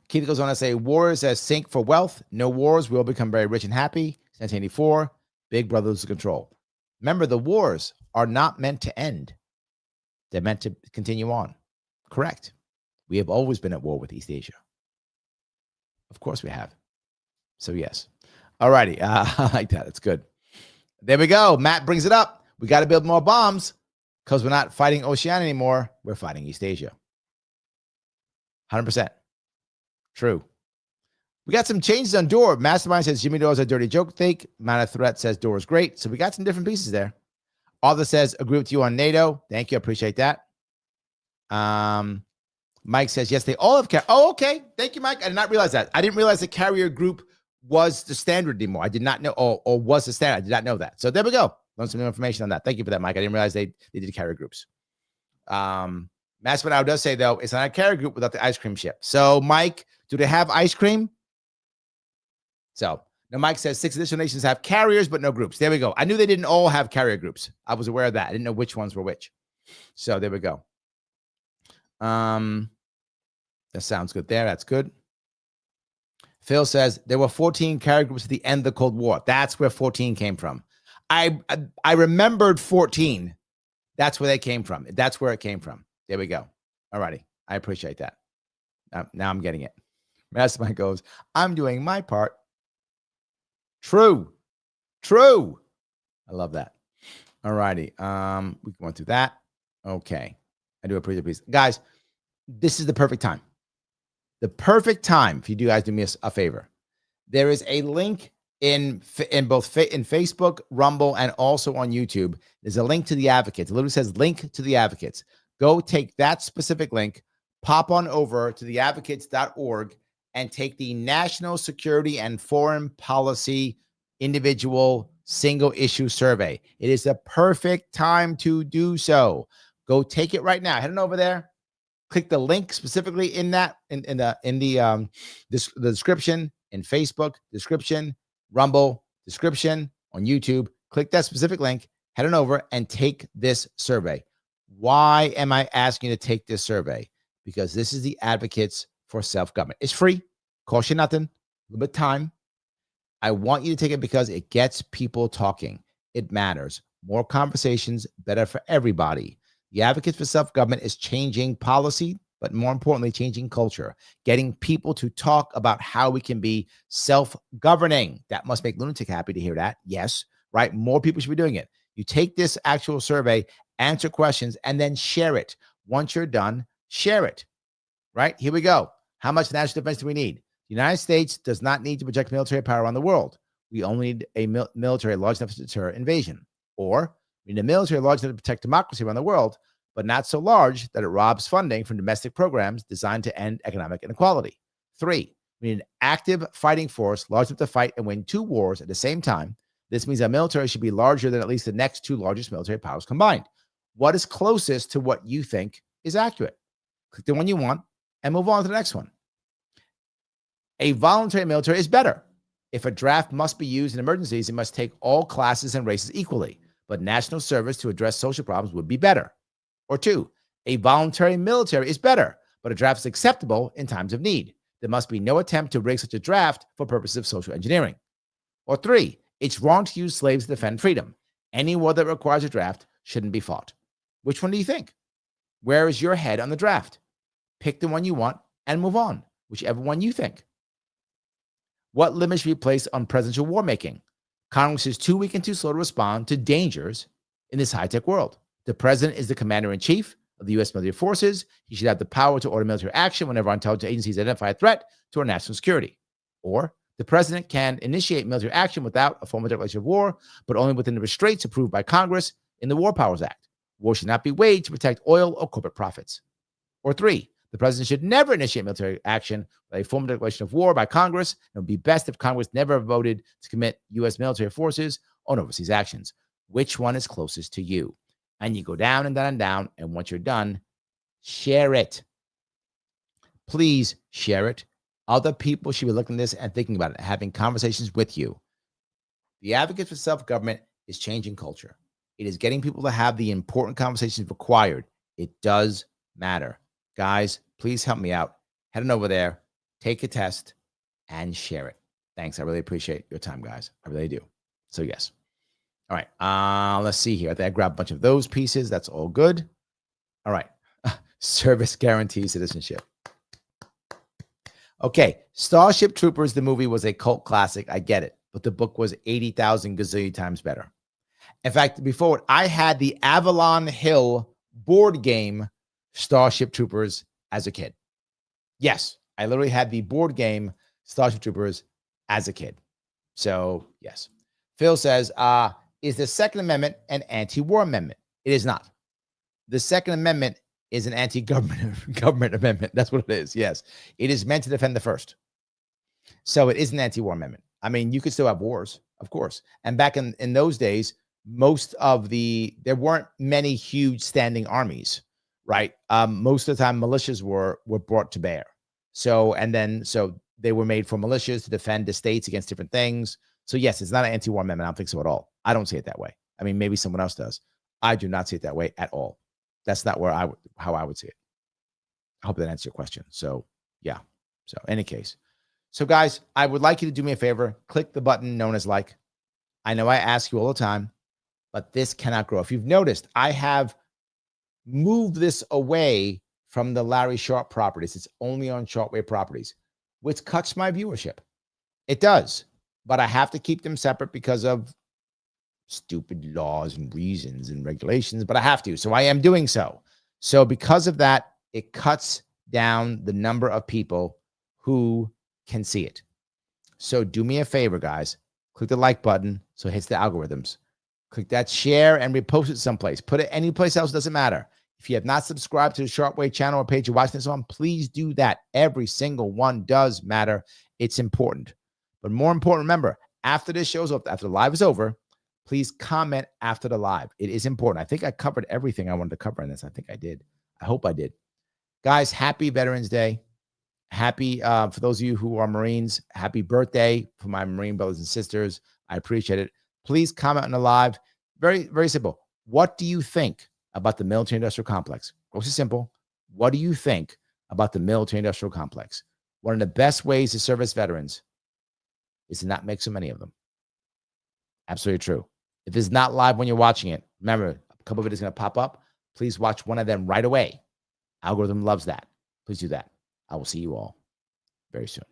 Keith goes on to say, war is a sink for wealth. No wars. We'll become very rich and happy. 1984, Big Brother loses control. Remember, the wars are not meant to end. They're meant to continue on. Correct. We have always been at war with East Asia. Of course we have. So, yes. All righty. I like that. It's good. There we go. Matt brings it up. We got to build more bombs because we're not fighting Oceania anymore. We're fighting East Asia. 100%. True. We got some changes on Door. Mastermind says Jimmy Dore is a dirty joke fake. Man of Threat says Dore is great. So we got some different pieces there. Arthur says, agree with you on NATO. Thank you. I appreciate that. Mike says, yes, they all have Oh, okay. Thank you, Mike. I did not realize that. I didn't realize the carrier group was the standard anymore. I did not know, or was the standard. I did not know that. So there we go. Learn some new information on that. Thank you for that, Mike. I didn't realize they did carrier groups. Master does say, though, it's not a carrier group without the ice cream ship. So, Mike, do they have ice cream? So, now Mike says 6 additional nations have carriers, but no groups. There we go. I knew they didn't all have carrier groups. I was aware of that. I didn't know which ones were which. So, there we go. That sounds good there. That's good. Phil says there were 14 carrier groups at the end of the Cold War. That's where 14 came from. I remembered 14. That's where they came from. That's where it came from. There we go. All righty. I appreciate that. Now I'm getting it. Mastermind goes, I'm doing my part. True. I love that. All righty. We can go through that. Okay. I do appreciate it. Guys, this is the perfect time. The perfect time for you guys to do me a favor. There is a link in both in Facebook, Rumble, and also on YouTube. There's a link to the advocates. It literally says link to the advocates. Go take that specific link, pop on over to theadvocates.org, and take the National Security and Foreign Policy Individual Single Issue Survey. It is the perfect time to do so. Go take it right now. Head on over there. Click the link specifically in that in the description in Facebook, description, Rumble, description on YouTube. Click that specific link. Head on over and take this survey. Why am I asking you to take this survey? Because this is the Advocates for Self-Government. It's free, costs you nothing, a little bit of time. I want you to take it because it gets people talking. It matters. More conversations, better for everybody. The Advocates for Self-Government is changing policy, but more importantly, changing culture, getting people to talk about how we can be self-governing. That must make Lunatic happy to hear that. Yes, right? More people should be doing it. You take this actual survey, answer questions, and then share it. Once you're done, share it, right? Here we go. How much national defense do we need? The United States does not need to project military power around the world. We only need a military large enough to deter invasion. Or we need a military large enough to protect democracy around the world, but not so large that it robs funding from domestic programs designed to end economic inequality. 3, we need an active fighting force large enough to fight and win 2 wars at the same time. This means our military should be larger than at least the next 2 largest military powers combined. What is closest to what you think is accurate? Click the one you want and move on to the next one. A voluntary military is better. If a draft must be used in emergencies, it must take all classes and races equally, but national service to address social problems would be better. Or 2, a voluntary military is better, but a draft is acceptable in times of need. There must be no attempt to rig such a draft for purposes of social engineering. Or 3, it's wrong to use slaves to defend freedom. Any war that requires a draft shouldn't be fought. Which one do you think? Where is your head on the draft? Pick the one you want and move on, whichever one you think. What limits should be placed on presidential war making? Congress is too weak and too slow to respond to dangers in this high-tech world. The president is the commander-in-chief of the U.S. military forces. He should have the power to order military action whenever intelligence agencies identify a threat to our national security. Or the president can initiate military action without a formal declaration of war, but only within the restraints approved by Congress in the War Powers Act. War should not be waged to protect oil or corporate profits. Or 3, the president should never initiate military action with a formal declaration of war by Congress. It would be best if Congress never voted to commit U.S. military forces on overseas actions. Which one is closest to you? And you go down and down and down, and once you're done, share it. Please share it. Other people should be looking at this and thinking about it, having conversations with you. The Advocates for Self-Government is changing culture. It is getting people to have the important conversations required. It does matter. Guys, please help me out. Head on over there, take a test, and share it. Thanks. I really appreciate your time, guys. I really do. So, yes. All right. Let's see here. I think I grabbed a bunch of those pieces. That's all good. All right. Service guarantee citizenship. Okay. Starship Troopers, the movie, was a cult classic. I get it. But the book was 80,000 gazillion times better. In fact, before I had the Avalon Hill board game Starship Troopers as a kid. Yes, I literally had the board game Starship Troopers as a kid. So, yes. Phil says, is the Second Amendment an anti-war amendment? It is not. The Second Amendment is an anti-government amendment. That's what it is. Yes. It is meant to defend the first. So it is an anti-war amendment. I mean, you could still have wars, of course. And back in those days, there weren't many huge standing armies, right? Most of the time militias were brought to bear. So they were made for militias to defend the states against different things. So yes, it's not an anti-war amendment. I don't think so at all. I don't see it that way. I mean, maybe someone else does. I do not see it that way at all. That's not how I would see it. I hope that answers your question. So yeah. So in any case. So guys, I would like you to do me a favor. Click the button known as like. I know I ask you all the time, but this cannot grow. If you've noticed, I have moved this away from the Larry Sharpe properties. It's only on Sharpe properties, which cuts my viewership. It does, but I have to keep them separate because of stupid laws and reasons and regulations, but I have to. So I am doing so. So because of that, it cuts down the number of people who can see it. So do me a favor, guys. Click the like button so it hits the algorithms. Click that share and repost it someplace. Put it any place else, doesn't matter. If you have not subscribed to the Sharpe Way channel or page you're watching this on, please do that. Every single one does matter. It's important. But more important, remember, after this show's up, after the live is over, please comment after the live. It is important. I think I covered everything I wanted to cover in this. I think I did. I hope I did. Guys, happy Veterans Day. Happy, for those of you who are Marines, happy birthday for my Marine brothers and sisters. I appreciate it. Please comment on the live. Very, very simple. What do you think about the military-industrial complex? Most simple. What do you think about the military-industrial complex? One of the best ways to service veterans is to not make so many of them. Absolutely true. If it's not live when you're watching it, remember, a couple of it is going to pop up. Please watch one of them right away. Algorithm loves that. Please do that. I will see you all very soon.